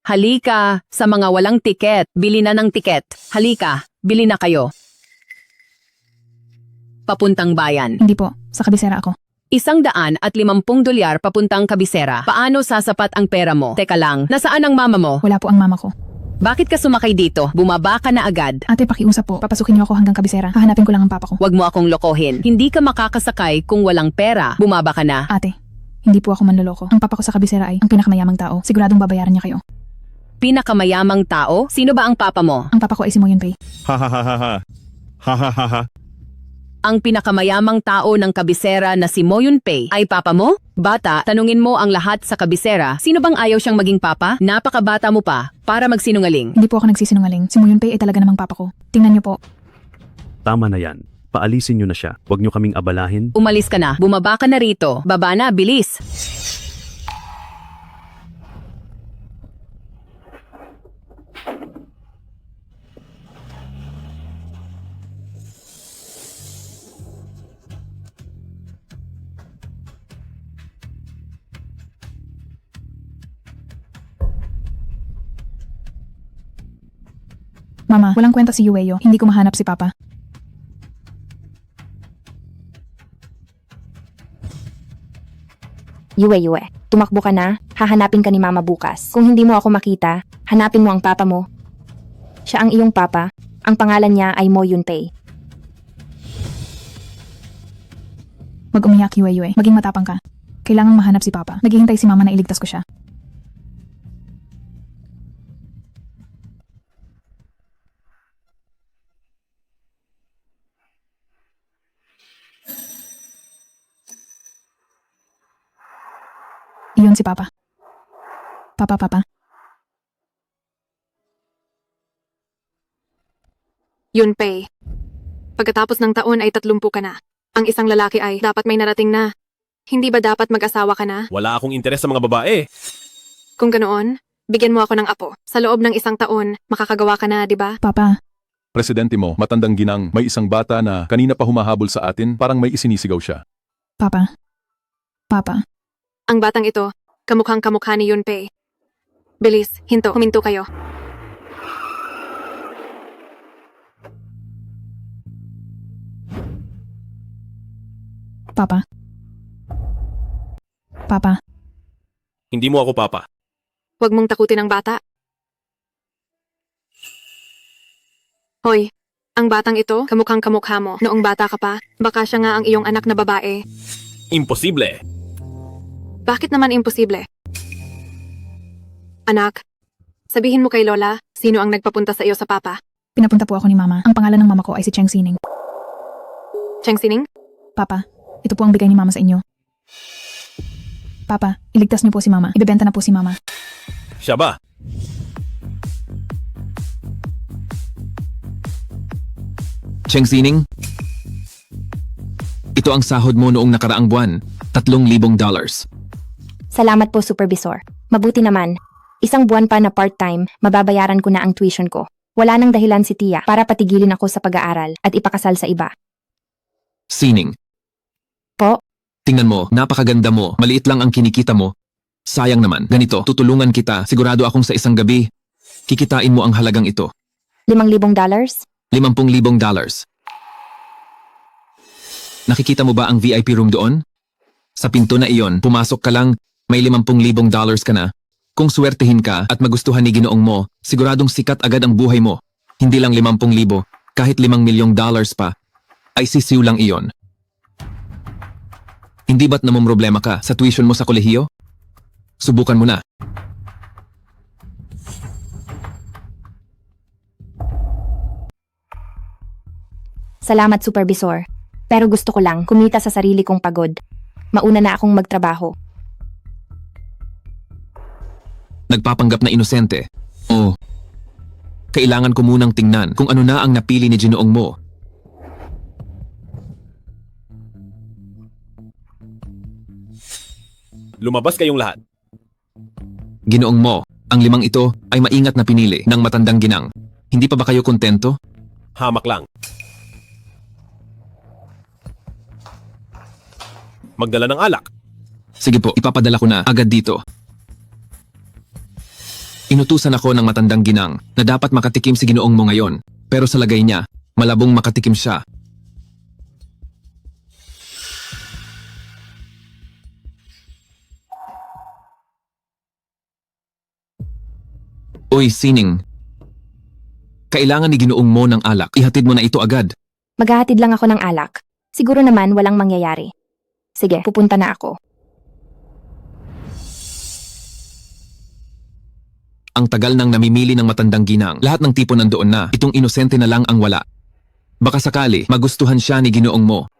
Halika, sa mga walang tiket, bili na ng tiket. Halika, bili na kayo. Papuntang bayan. Hindi po, sa kabisera ako. $150 papuntang kabisera. Paano sasapat ang pera mo? Teka lang, nasaan ang mama mo? Wala po ang mama ko. Bakit ka sumakay dito? Bumaba ka na agad. Ate, pakiusap po. Papasukin niyo ako hanggang kabisera. Hahanapin ko lang ang papa ko. Huwag mo akong lokohin. Hindi ka makakasakay kung walang pera. Bumaba ka na. Ate, hindi po ako manloloko. Ang papa ko sa kabisera ay ang pinakamayamang tao. Siguradong babayaran niya kayo. Pinakamayamang tao? Sino ba ang papa mo? Ang papa ko ay si Moyun Pei. Ha ha ha ha ha. Ha ha ha ha. Ang pinakamayamang tao ng kabisera na si Moyun Pei ay papa mo? Bata, tanungin mo ang lahat sa kabisera. Sino bang ayaw siyang maging papa? Napakabata mo pa para magsinungaling. Hindi po ako nagsisinungaling. Si Moyun Pei ay talaga namang papa ko. Tingnan niyo po. Tama na yan. Paalisin nyo na siya. Huwag nyo kaming abalahin. Umalis ka na. Bumaba ka na rito. Baba na, bilis. Mama, walang kwenta si Yueyo. Hindi ko mahanap si papa. Yue, tumakbo ka na, hahanapin ka ni mama bukas. Kung hindi mo ako makita, hanapin mo ang papa mo. Siya ang iyong papa, ang pangalan niya ay Mo Yunpei. Wag umiyak, Yueyo. Maging matapang ka. Kailangang mahanap si papa. Naghihintay si mama na iligtas ko siya. Iyon si papa. Papa. Yunpei. Pagkatapos ng taon ay 30 ka na. Ang isang lalaki ay dapat may narating na. Hindi ba dapat mag-asawa ka na? Wala akong interes sa mga babae. Kung ganoon, bigyan mo ako ng apo. Sa loob ng isang taon, makakagawa ka na, di ba? Papa, Presidente mo, matandang ginang, may isang bata na kanina pa humahabol sa atin, parang may isinisigaw siya. papa. Ang batang ito, kamukhang kamukha ni Yunpei. Bilis, huminto kayo. Papa. Hindi mo ako papa. Huwag mong takutin ang bata. Hoy, ang batang ito, kamukhang kamukha mo. Noong bata ka pa, baka siya nga ang iyong anak na babae. Imposible. Bakit naman imposible? Anak, sabihin mo kay Lola, sino ang nagpapunta sa iyo sa papa? Pinapunta po ako ni mama. Ang pangalan ng mama ko ay si Cheng Sining. Cheng Sining? Papa, ito po ang bigay ni mama sa inyo. Papa, iligtas niyo po si mama. Ibebenta na po si mama. Siya ba? Cheng Sining? Ito ang sahod mo noong nakaraang buwan, $3,000. Salamat po, Supervisor. Mabuti naman. Isang buwan pa na part-time, mababayaran ko na ang tuition ko. Wala nang dahilan si Tia para patigilin ako sa pag-aaral at ipakasal sa iba. Sining. Po? Tingnan mo, napakaganda mo, maliit lang ang kinikita mo. Sayang naman, ganito, tutulungan kita, sigurado akong sa isang gabi, kikitain mo ang halagang ito. $5,000? $50,000. Nakikita mo ba ang VIP room doon? Sa pinto na iyon, pumasok ka lang, may $50,000 ka na. Kung swertehin ka at magustuhan ni Ginoong mo, siguradong sikat agad ang buhay mo. Hindi lang 50,000, kahit $5,000,000 pa, ay sisiw lang iyon. Hindi ba't namumroblema ka sa tuition mo sa kolehiyo? Subukan mo na. Salamat, Supervisor. Pero gusto ko lang kumita sa sarili kong pagod. Mauna na akong magtrabaho. Nagpapanggap na inosente. Oh. Kailangan ko munang tingnan kung ano na ang napili ni Ginoong mo. Lumabas kayong lahat. Ginoong mo, ang 5 ito ay maingat na pinili ng matandang ginang. Hindi pa ba kayo kontento? Hamak lang. Magdala ng alak. Sige po, ipapadala ko na agad dito. Inutusan ako ng matandang ginang na dapat makatikim si ginoong mo ngayon. Pero sa lagay niya, malabong makatikim siya. Uy, Sining. Kailangan ni ginoong mo ng alak. Ihatid mo na ito agad. Maghahatid lang ako ng alak. Siguro naman walang mangyayari. Sige, pupunta na ako. Ang tagal nang namimili ng matandang ginang. Lahat ng tipo nandoon na. Itong inosente na lang ang wala. Baka sakali, magustuhan siya ni ginoong mo.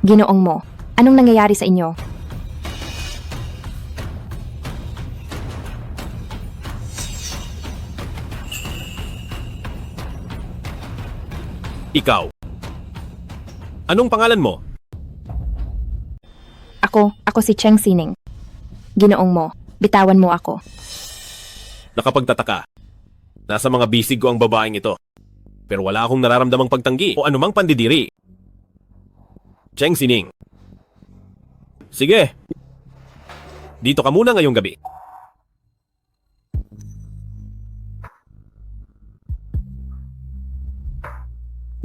Ginoong mo, anong nangyayari sa inyo? Ikaw. Anong pangalan mo? Ako si Cheng Sining. Ginoong mo, bitawan mo ako. Nakapagtataka. Nasa mga bisig ko ang babaeng ito. Pero wala akong nararamdamang pagtanggi o anumang pandidiri. Cheng Sining. Sige. Dito ka muna ngayong gabi.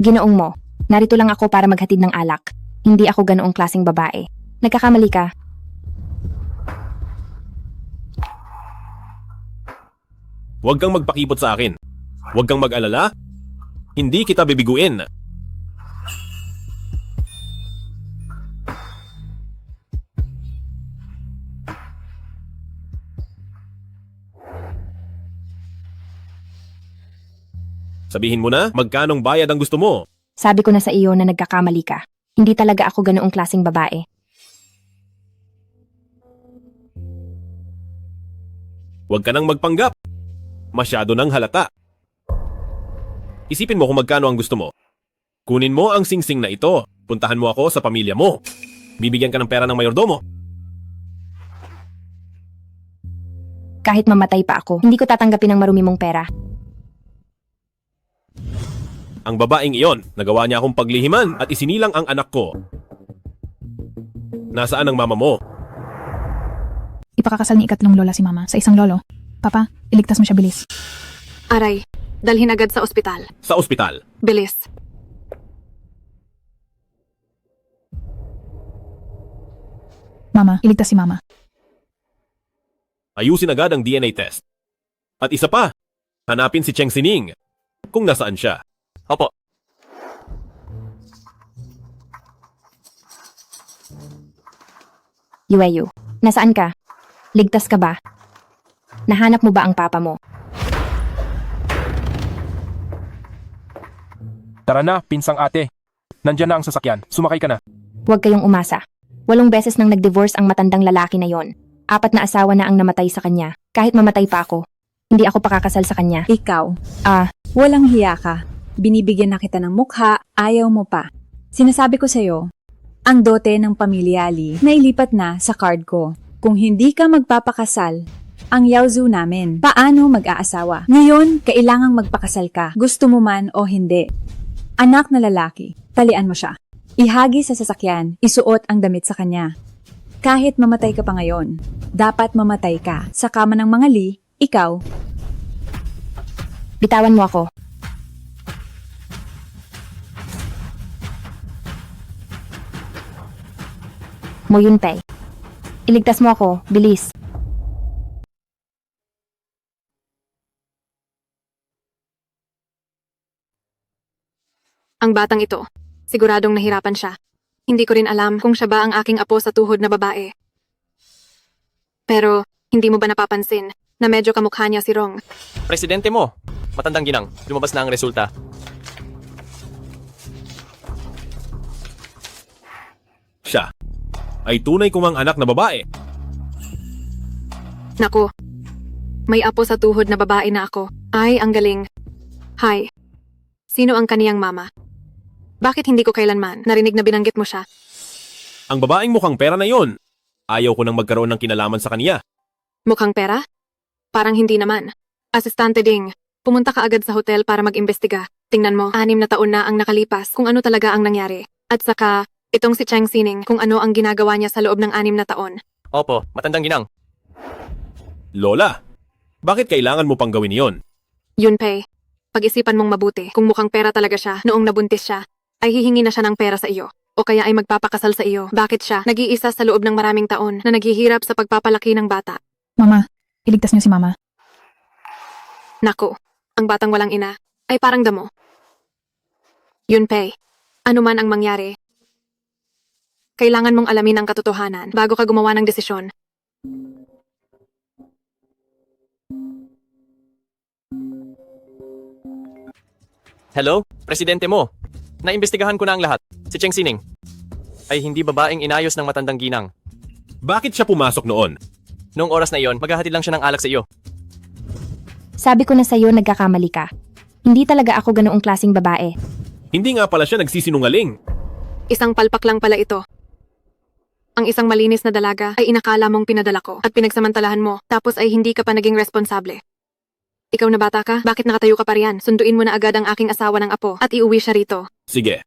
Ginoong mo, narito lang ako para maghatid ng alak. Hindi ako ganoong klaseng babae. Nagkakamali ka. Huwag kang magpakipot sa akin. Huwag kang mag-alala. Hindi kita bibiguin. Sabihin mo na, magkanong bayad ang gusto mo? Sabi ko na sa iyo na nagkakamali ka. Hindi talaga ako ganoong klaseng babae. Huwag ka nang magpanggap. Masyado nang halata. Isipin mo kung magkano ang gusto mo. Kunin mo ang singsing na ito. Puntahan mo ako sa pamilya mo. Bibigyan ka ng pera ng mayordomo. Kahit mamatay pa ako, hindi ko tatanggapin ang marumi mong pera. Ang babaeng iyon, nagawa niya akong paglihiman at isinilang ang anak ko. Nasaan ang mama mo? Ipakakasal ni ikatlong lola si mama sa isang lolo. Papa, iligtas mo siya bilis. Aray, dalhin agad sa ospital. Sa ospital. Bilis. Mama, iligtas si mama. Ayusin agad ang DNA test. At isa pa, hanapin si Cheng Sining kung nasaan siya. Opo. Yueyu, nasaan ka? Ligtas ka ba? Nahanap mo ba ang papa mo? Tara na, pinsang ate. Nandyan na ang sasakyan. Sumakay ka na. Huwag kayong umasa. 8 beses nang nag-divorce ang matandang lalaki na yon. 4 na asawa na ang namatay sa kanya. Kahit mamatay pa ako, hindi ako pakakasal sa kanya. Ikaw, Walang hiya ka. Binibigyan na kita ng mukha, ayaw mo pa. Sinasabi ko sa'yo, ang dote ng pamilyali nailipat na sa card ko. Kung hindi ka magpapakasal, ang Yaozu namin, paano mag-aasawa? Ngayon, kailangang magpakasal ka, gusto mo man o hindi. Anak na lalaki, talian mo siya. Ihagi sa sasakyan, isuot ang damit sa kanya. Kahit mamatay ka pa ngayon, dapat mamatay ka. Sa kama ng mga li, ikaw. Bitawan mo ako. Mo Yunpei. Iligtas mo ako, bilis. Ang batang ito, siguradong nahirapan siya. Hindi ko rin alam kung siya ba ang aking apo sa tuhod na babae. Pero, hindi mo ba napapansin na medyo kamukha niya si Rong? Presidente mo, matandang ginang, lumabas na ang resulta. Siya ay tunay kong ang anak na babae. Naku, May apo sa tuhod na babae na ako. Ay, ang galing. Hi. Sino ang kaniyang mama? Bakit hindi ko kailanman narinig na binanggit mo siya? Ang babaeng mukhang pera na yon. Ayaw ko nang magkaroon ng kinalaman sa kaniya. Mukhang pera? Parang hindi naman. Asistante Ding, pumunta ka agad sa hotel para mag-imbestiga. Tingnan mo, 6 na taon na ang nakalipas kung ano talaga ang nangyari. At saka, itong si Cheng Sining kung ano ang ginagawa niya sa loob ng 6 na taon. Opo, matandang ginang. Lola, bakit kailangan mo pang gawin yon? Yunpei, pag-isipan mong mabuti kung mukhang pera talaga siya noong nabuntis siya, ay hihingi na siya ng pera sa iyo. O kaya ay magpapakasal sa iyo. Bakit siya nag-iisa sa loob ng maraming taon na naghihirap sa pagpapalaki ng bata? Mama, iligtas niyo si Mama. Naku, ang batang walang ina ay parang damo. Yunpei, ano man ang mangyari, kailangan mong alamin ang katotohanan bago ka gumawa ng desisyon. Hello, presidente mo. Naimbestigahan ko na ang lahat. Si Cheng Sining ay hindi babaeng inayos ng matandang ginang. Bakit siya pumasok noon? Noong oras na iyon, maghahatid lang siya ng alak sa iyo. Sabi ko na sa'yo, nagkakamali ka. Hindi talaga ako ganoong klaseng babae. Hindi nga pala siya nagsisinungaling. Isang palpak lang pala ito. Ang isang malinis na dalaga ay inakala mong pinadala ko at pinagsamantalahan mo, tapos ay hindi ka pa naging responsable. Ikaw na bata ka? Bakit nakatayo ka pa riyan? Sunduin mo na agad ang aking asawa ng apo at iuwi siya rito. Sige,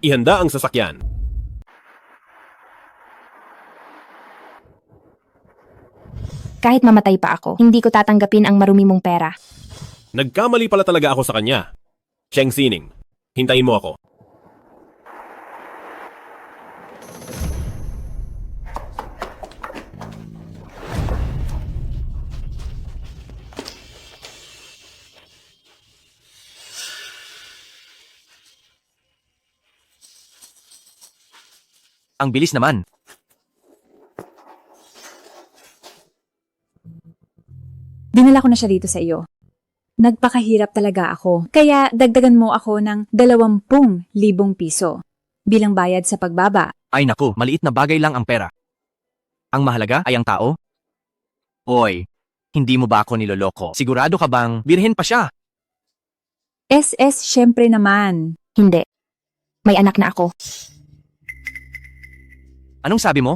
ihanda ang sasakyan. Kahit mamatay pa ako, hindi ko tatanggapin ang marumi mong pera. Nagkamali pala talaga ako sa kanya. Cheng Sining, hintayin mo ako. Ang bilis naman. Dinala ko na siya dito sa iyo. Nagpakahirap talaga ako, kaya dagdagan mo ako ng 20,000 piso bilang bayad sa pagbaba. Ay naku, maliit na bagay lang ang pera. Ang mahalaga ay ang tao? Oy, hindi mo ba ako niloloko? Sigurado ka bang birhen pa siya? SS syempre naman. Hindi. May anak na ako. Anong sabi mo?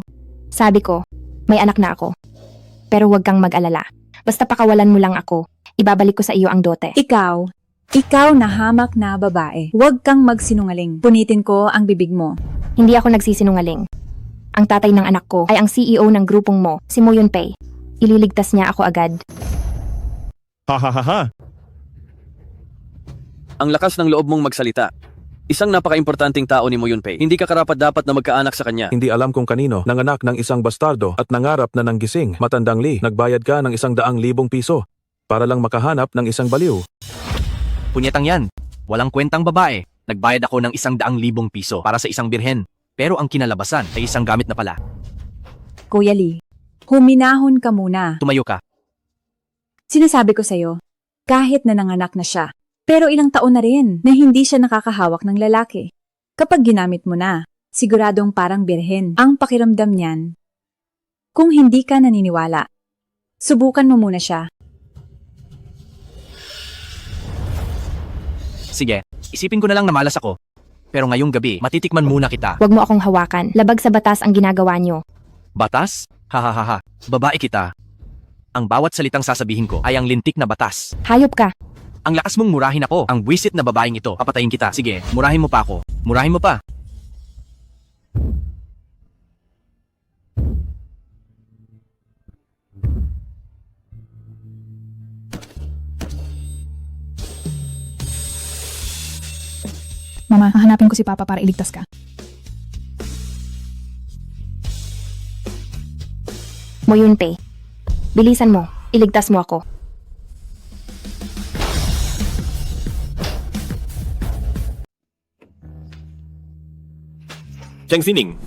Sabi ko, may anak na ako. Pero huwag kang mag-alala. Basta pakawalan mo lang ako, ibabalik ko sa iyo ang dote. Ikaw na hamak na babae. Huwag kang magsinungaling. Punitin ko ang bibig mo. Hindi ako nagsisinungaling. Ang tatay ng anak ko ay ang CEO ng grupong mo, si Mo Yunpei. Ililigtas niya ako agad. Ha. Ang lakas ng loob mong magsalita. Isang napaka-importanting tao ni Mo Yunpei. Hindi ka karapat-dapat na magkaanak sa kanya. Hindi alam kung kanino, nanganak ng isang bastardo at nangarap na ng gising. Matandang Lee, nagbayad ka ng 100,000 piso para lang makahanap ng isang baliw. Punyetang yan. Walang kwentang babae. Nagbayad ako ng 100,000 piso para sa isang birhen. Pero ang kinalabasan ay isang gamit na pala. Kuya Lee, huminahon ka muna. Tumayo ka. Sinasabi ko sa'yo, kahit na nanganak na siya, pero ilang taon na rin na hindi siya nakakahawak ng lalaki. Kapag ginamit mo na, siguradong parang birhen ang pakiramdam niyan. Kung hindi ka naniniwala, subukan mo muna siya. Sige, isipin ko na lang na malas ako. Pero ngayong gabi, matitikman muna kita. Huwag mo akong hawakan. Labag sa batas ang ginagawa niyo. Batas? Hahaha. Babae kita. Ang bawat salitang sasabihin ko ay ang lintik na batas. Hayop ka. Ang lakas mong murahin ako. Ang buwisit na babaeng ito. Papatayin kita. Sige, murahin mo pa ako. Murahin mo pa. Mama, hahanapin ko si Papa para iligtas ka. Mo Yunpei. Bilisan mo. Iligtas mo ako. Cheng Sining,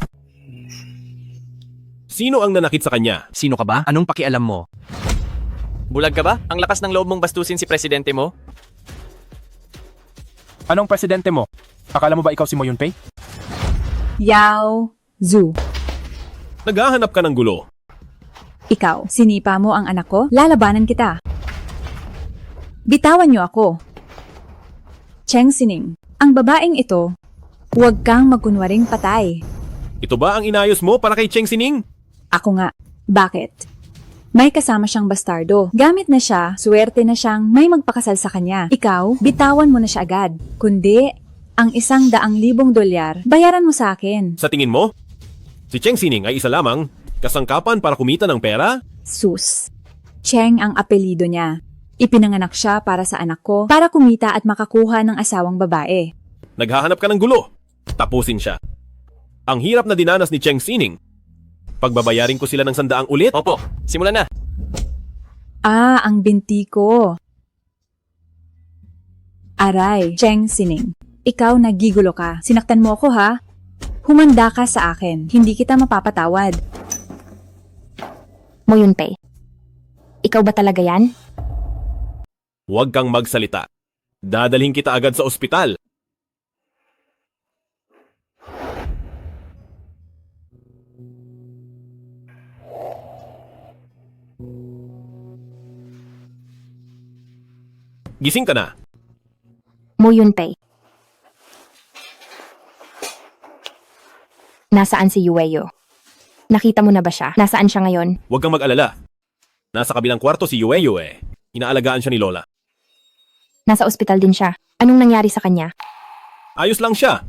sino ang nanakit sa kanya? Sino ka ba? Anong pakialam mo? Bulag ka ba? Ang lakas ng loob mong bastusin si presidente mo? Anong presidente mo? Akala mo ba ikaw si Mo Yunpei? Yao Zhu. Naghahanap ka ng gulo. Ikaw, sinipa mo ang anak ko, lalabanan kita. Bitawan niyo ako. Cheng Sining, ang babaeng ito, huwag kang magkunwaring patay. Ito ba ang inayos mo para kay Cheng Sining? Ako nga. Bakit? May kasama siyang bastardo. Gamit na siya, swerte na siyang may magpakasal sa kanya. Ikaw, bitawan mo na siya agad. Kundi, ang $100,000, bayaran mo sa akin. Sa tingin mo, si Cheng Sining ay isa lamang kasangkapan para kumita ng pera? Sus. Cheng ang apelido niya. Ipinanganak siya para sa anak ko, para kumita at makakuha ng asawang babae. Naghahanap ka ng gulo. Tapusin siya. Ang hirap na dinanas ni Cheng Sining. Pagbabayarin ko sila ng 100 ulit? Opo, simulan na. Ah, ang binti ko. Aray, Cheng Sining. Ikaw nagigulo ka. Sinaktan mo ako ha? Humanda ka sa akin. Hindi kita mapapatawad. Mo Yunpei. Ikaw ba talaga yan? Huwag kang magsalita. Dadalhin kita agad sa ospital. Gising ka na. Mo Yunpei. Nasaan si Yueyo? Nakita mo na ba siya? Nasaan siya ngayon? Huwag kang mag-alala. Nasa kabilang kwarto si Yueyo eh. Inaalagaan siya ni Lola. Nasa ospital din siya. Anong nangyari sa kanya? Ayos lang siya.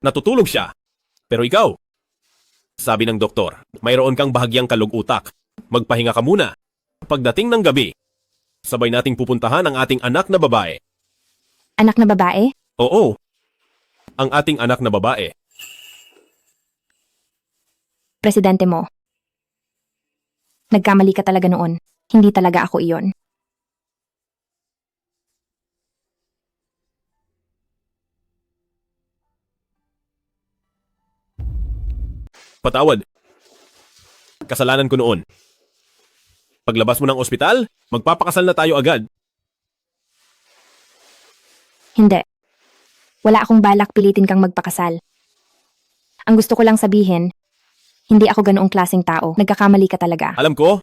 Natutulog siya. Pero ikaw, sabi ng doktor, mayroon kang bahagyang kalug-utak. Magpahinga ka muna. Pagdating ng gabi, sabay nating pupuntahan ang ating anak na babae. Anak na babae? Oo, ang ating anak na babae. Presidente mo. Nagkamali ka talaga noon. Hindi talaga ako iyon. Patawad. Kasalanan ko noon. Paglabas mo ng ospital, magpapakasal na tayo agad. Hindi. Wala akong balak pilitin kang magpakasal. Ang gusto ko lang sabihin, hindi ako ganoong klaseng tao. Nagkakamali ka talaga. Alam ko.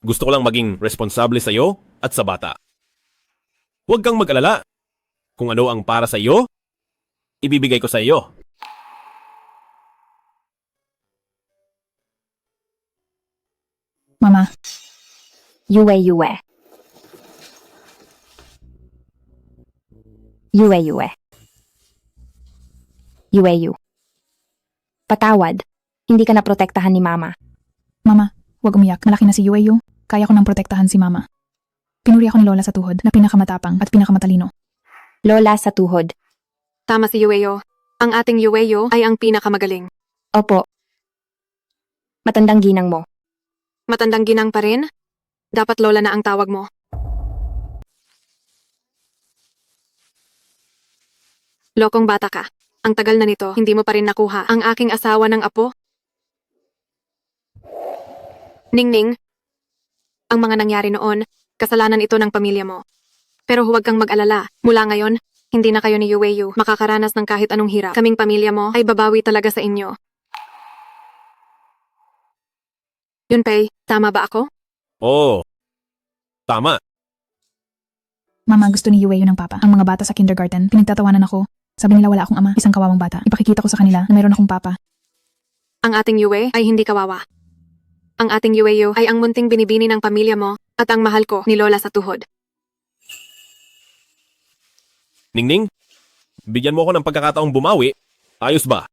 Gusto ko lang maging responsable sa iyo at sa bata. Huwag kang mag-alala. Kung ano ang para sa iyo, ibibigay ko sa iyo. Mama, Yue. Yueyu. Patawad. Hindi ka naprotektahan ni Mama. Mama, huwag umiyak. Malaki na si Yueyo. Kaya ko nang protektahan si Mama. Pinuri ako ni Lola sa tuhod na pinakamatapang at pinakamatalino. Lola sa tuhod. Tama si Yueyo. Ang ating Yueyo ay ang pinakamagaling. Opo. Matandang ginang mo. Matandang ginang pa rin? Dapat Lola na ang tawag mo. Lokong bata ka. Ang tagal na nito, hindi mo pa rin nakuha ang aking asawa ng apo. Ningning, ang mga nangyari noon, kasalanan ito ng pamilya mo. Pero huwag kang mag-alala. Mula ngayon, hindi na kayo ni Yueyu makakaranas ng kahit anong hirap. Kaming pamilya mo ay babawi talaga sa inyo. Yunpei, tama ba ako? Oo. Tama. Mama, gusto ni Yueyo ng papa. Ang mga bata sa kindergarten, pinagtatawanan ako. Sabi nila wala akong ama, isang kawawang bata. Ipakikita ko sa kanila na mayroon akong papa. Ang ating Yue ay hindi kawawa. Ang ating Yueyu ay ang munting binibini ng pamilya mo at ang mahal ko ni Lola sa tuhod. Ningning, bigyan mo ako ng pagkakataong bumawi. Ayos ba?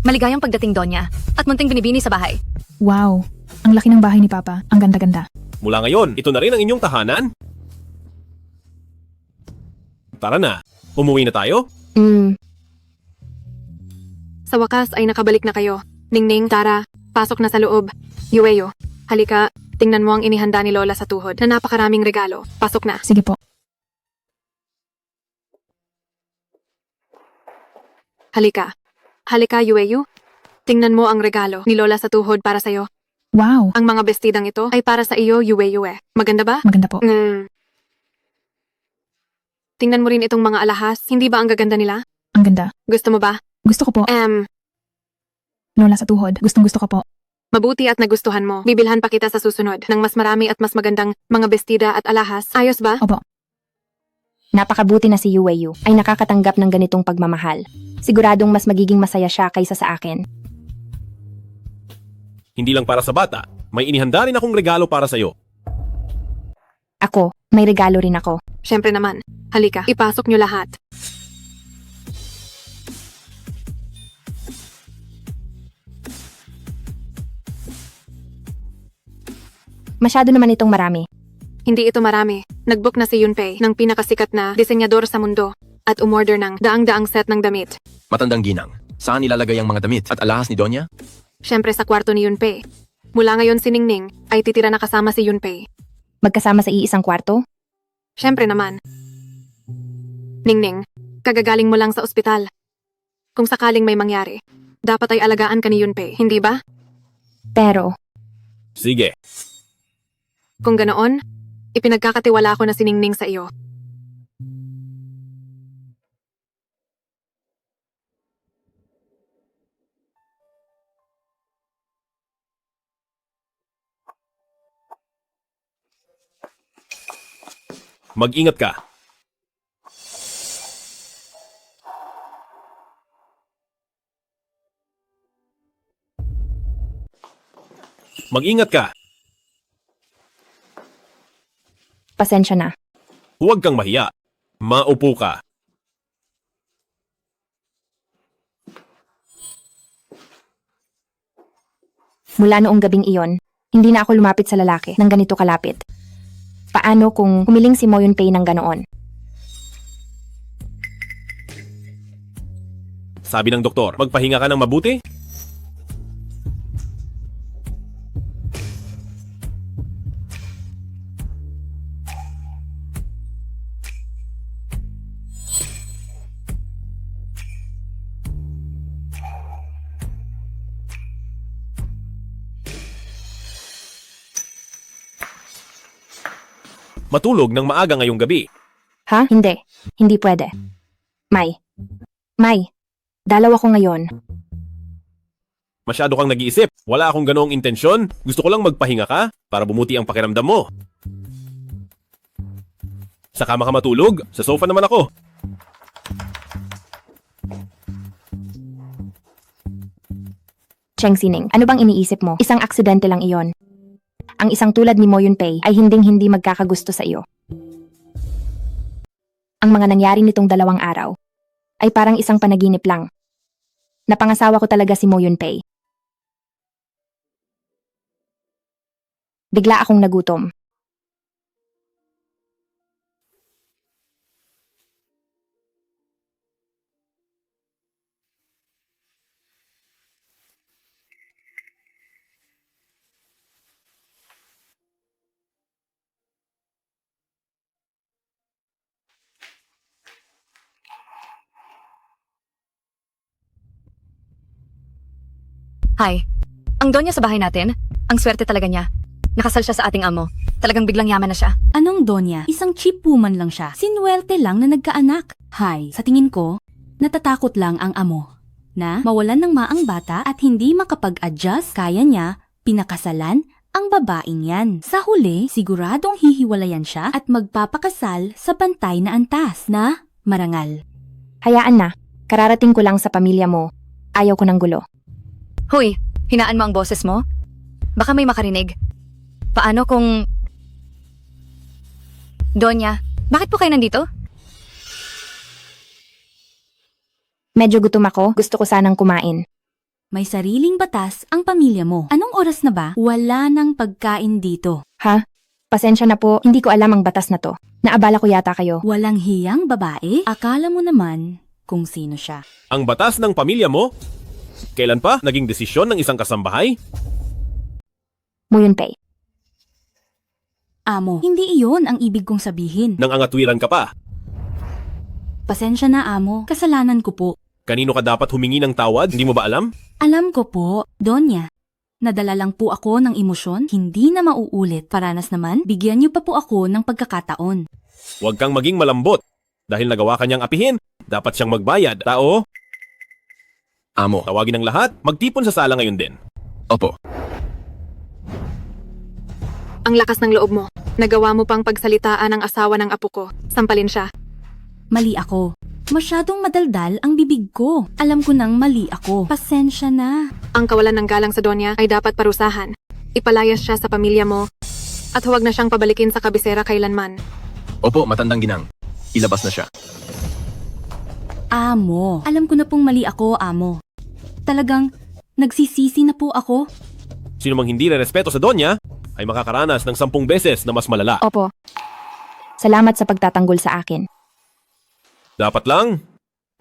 Maligayang pagdating, Donya, at munting binibini sa bahay. Wow, ang laki ng bahay ni Papa. Ang ganda-ganda. Mula ngayon, ito na rin ang inyong tahanan? Tara na, umuwi na tayo? Sa wakas ay nakabalik na kayo. Ningning, Tara, pasok na sa loob. Yueyo, halika, tingnan mo ang inihanda ni Lola sa tuhod na napakaraming regalo. Pasok na. Sige po. Halika. Halika, Yueyu. Tingnan mo ang regalo ni Lola sa tuhod para sa'yo. Wow, Ang mga bestidang ito ay para sa iyo, Yue. Maganda ba? maganda po. Tingnan mo rin itong mga alahas. Hindi ba ang gaganda nila? Ang ganda. Gusto mo ba? Gusto ko po. Lola sa tuhod. Gustong gusto ko po. Mabuti at nagustuhan mo. Bibilhan pa kita sa susunod ng mas marami at mas magandang mga bestida at alahas. Ayos ba? Opo. Napakabuti na si Yue ay nakakatanggap ng ganitong pagmamahal. Siguradong mas magiging masaya siya kaysa sa akin. Hindi lang para sa bata, may inihanda rin akong regalo para sa'yo. Ako, may regalo rin ako. Siyempre naman. Halika, ipasok nyo lahat. Masyado naman itong marami. Hindi ito marami. Nagbook na si Yunpei ng pinakasikat na disenyador sa mundo at umorder ng daang-daang set ng damit. Matandang ginang, saan ilalagay ang mga damit at alahas ni Donya? Siyempre sa kwarto ni Yunpei. Mula ngayon si Ningning ay titira na kasama si Yunpei. Magkasama sa iisang kwarto? Siyempre naman. Ningning, kagagaling mo lang sa ospital. Kung sakaling may mangyari, dapat ay alagaan ka ni Yunpei, hindi ba? Pero, Sige, Kung ganoon, ipinagkakatiwala ko na si Ningning sa iyo. mag-ingat ka. Mag-ingat ka. pasensya na. Huwag kang mahiya. Maupo ka. Mula noong gabing iyon, hindi na ako lumapit sa lalaki ng ganito kalapit. Paano kung humiling si Mo Yunpei ng ganoon? Sabi ng doktor, magpahinga ka ng mabuti? Matulog ng maaga ngayong gabi. Ha? Hindi. Hindi pwede. May. Dalaw ako ngayon. Masyado kang nag-iisip. Wala akong ganoong intensyon. Gusto ko lang magpahinga ka para bumuti ang pakiramdam mo. Sa kama ka matulog, sa sofa naman ako. Cheng Sining, ano bang iniisip mo? Isang aksidente lang iyon. Ang isang tulad ni Mo Yunpei ay hinding-hindi magkakagusto sa iyo. Ang mga nangyari nitong 2 araw ay parang isang panaginip lang. Napangasawa ko talaga si Mo Yunpei. Bigla akong nagutom. Hi. Ang Donya sa bahay natin, ang swerte talaga niya. Nakasal siya sa ating amo. Talagang biglang yaman na siya. Anong Donya? Isang cheap woman lang siya. Sinuwerte lang na nagkaanak. Hay, sa tingin ko, natatakot lang ang amo. Na mawalan ng maang bata at hindi makapag-adjust, kaya niya pinakasalan ang babaeng yan. Sa huli, siguradong hihiwalayan siya at magpapakasal sa bantay na antas na marangal. Hayaan na. Kararating ko lang sa pamilya mo. Ayaw ko ng gulo. Hoy, hinaan mo ang boses mo? Baka may makarinig. Paano kung... Donya, bakit po kayo nandito? Medyo gutom ako. Gusto ko sanang kumain. May sariling batas ang pamilya mo. Anong oras na ba? Wala nang pagkain dito. Ha? Pasensya na po. Hindi ko alam ang batas na to. Naabala ko yata kayo. Walang hiyang babae? Akala mo naman kung sino siya. Ang batas ng pamilya mo? Kailan pa naging desisyon ng isang kasambahay? Mo Yunpei. Amo, hindi iyon ang ibig kong sabihin. Nang angatwiran ka pa. Pasensya na, amo. Kasalanan ko po. Kanino ka dapat humingi ng tawad? Hindi mo ba alam? Alam ko po, Donya. Nadala lang po ako ng emosyon, hindi na mauulit. Paranas naman, bigyan niyo pa po ako ng pagkakataon. Huwag kang maging malambot. Dahil nagawa kanyang apihin, dapat siyang magbayad. Tao? Amo. Tawagin ang lahat, magtipon sa sala ngayon din. Opo. Ang lakas ng loob mo. Nagawa mo pang pagsalitaan ang asawa ng apo ko. Sampalin siya. Mali ako. Masyadong madaldal ang bibig ko. Alam ko nang mali ako. Pasensya na. Ang kawalan ng galang sa Donya ay dapat parusahan. Ipalayas siya sa pamilya mo at huwag na siyang pabalikin sa kabisera kailanman. Opo, matandang ginang. Ilabas na siya. Amo. Alam ko na pong mali ako, amo. Talagang nagsisisi na po ako. Sino mang hindi respeto sa Donya, ay makakaranas ng 10 beses na mas malala. Opo. Salamat sa pagtatanggol sa akin. Dapat lang.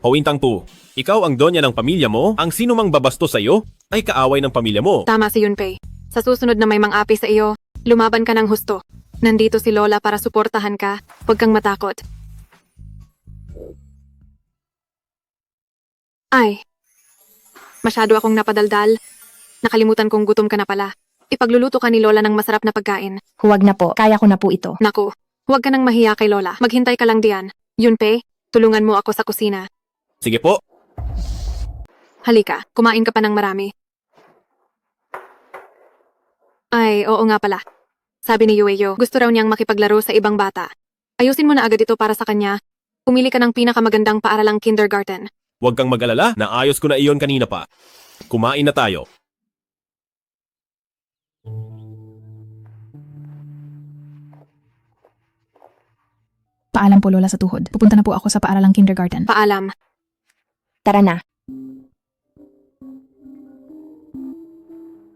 Hawintang tu, ikaw ang Donya ng pamilya mo, ang sino mang babasto sa iyo ay kaaway ng pamilya mo. Tama si Yunpei. Sa susunod na may mang-api sa iyo, lumaban ka ng husto. Nandito si Lola para suportahan ka. Huwag kang matakot. Ay, masyado akong napadaldal. Nakalimutan kong gutom ka na pala. Ipagluluto ka ni Lola ng masarap na pagkain. Huwag na po, kaya ko na po ito. Naku, huwag ka nang mahiya kay Lola. Maghintay ka lang diyan. Yunpei, tulungan mo ako sa kusina. Sige po. Halika, kumain ka pa ng marami. Ay, oo nga pala. Sabi ni Yueyo, gusto raw niyang makipaglaro sa ibang bata. Ayusin mo na agad ito para sa kanya. Pumili ka ng pinakamagandang paaralang kindergarten. Huwag kang mag-alala, naayos ko na iyon kanina pa. Kumain na tayo. Paalam po, Lola, sa tuhod. Pupunta na po ako sa paaralang kindergarten. Paalam. Tara na.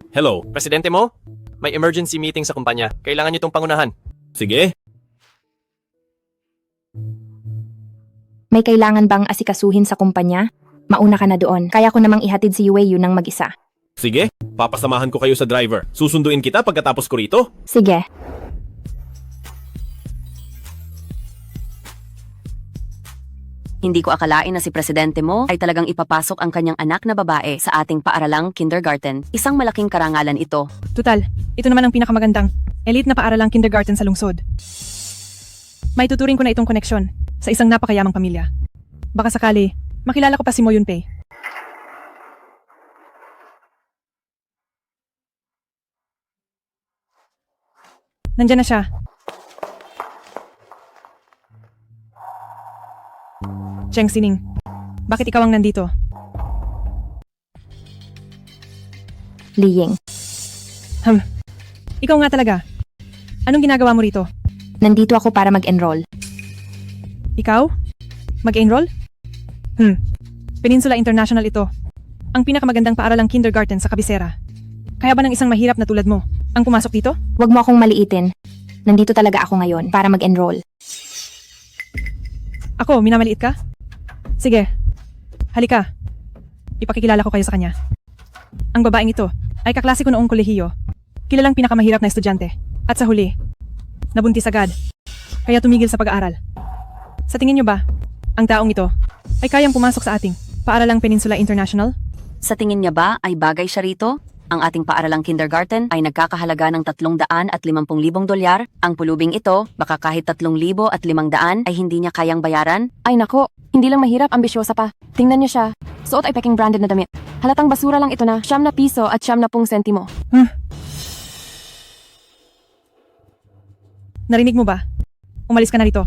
Hello, presidente mo? May emergency meeting sa kumpanya. Kailangan niyo itong pangunahan. Sige. May kailangan bang asikasuhin sa kumpanya? Mauna ka na doon. Kaya ko namang ihatid si Yueyo ng mag-isa. Sige, papasamahan ko kayo sa driver. Susunduin kita pagkatapos ko rito. Sige. Hindi ko akalain na si presidente mo ay talagang ipapasok ang kanyang anak na babae sa ating paaralang kindergarten. Isang malaking karangalan ito. Tutal, ito naman ang pinakamagandang elite na paaralang kindergarten sa lungsod. May tuturing ko na itong koneksyon sa isang napakayamang pamilya. Baka sakali, makilala ko pa si Mo Yunpei. Nandiyan na siya. Cheng Sining, bakit ikaw ang nandito? Liying. Ikaw nga talaga. Anong ginagawa mo rito? Nandito ako para mag-enroll. Ikaw? Mag-enroll? Peninsula International ito. Ang pinakamagandang paaralang kindergarten sa kabisera. Kaya ba ng isang mahirap na tulad mo ang pumasok dito? Huwag mo akong maliitin. Nandito talaga ako ngayon para mag-enroll. Ako, minamaliit ka? Sige. Halika. Ipakikilala ko kayo sa kanya. Ang babaeng ito ay kaklase ko noong kolehiyo. Kilalang pinakamahirap na estudyante. At sa huli, nabuntis agad. Kaya tumigil sa pag-aaral. Sa tingin niyo ba, ang taong ito ay kayang pumasok sa ating paaralang Peninsula International? Sa tingin niya ba ay bagay siya rito? Ang ating paaralang kindergarten ay nagkakahalaga ng $350,000. Ang pulubing ito, baka kahit 3,500 ay hindi niya kayang bayaran. Ay nako, hindi lang mahirap, ambisyosa pa. Tingnan niyo siya. Suot ay peking branded na damit. Halatang basura lang ito na ₱9 at ₱10. Narinig mo ba? Umalis ka na rito.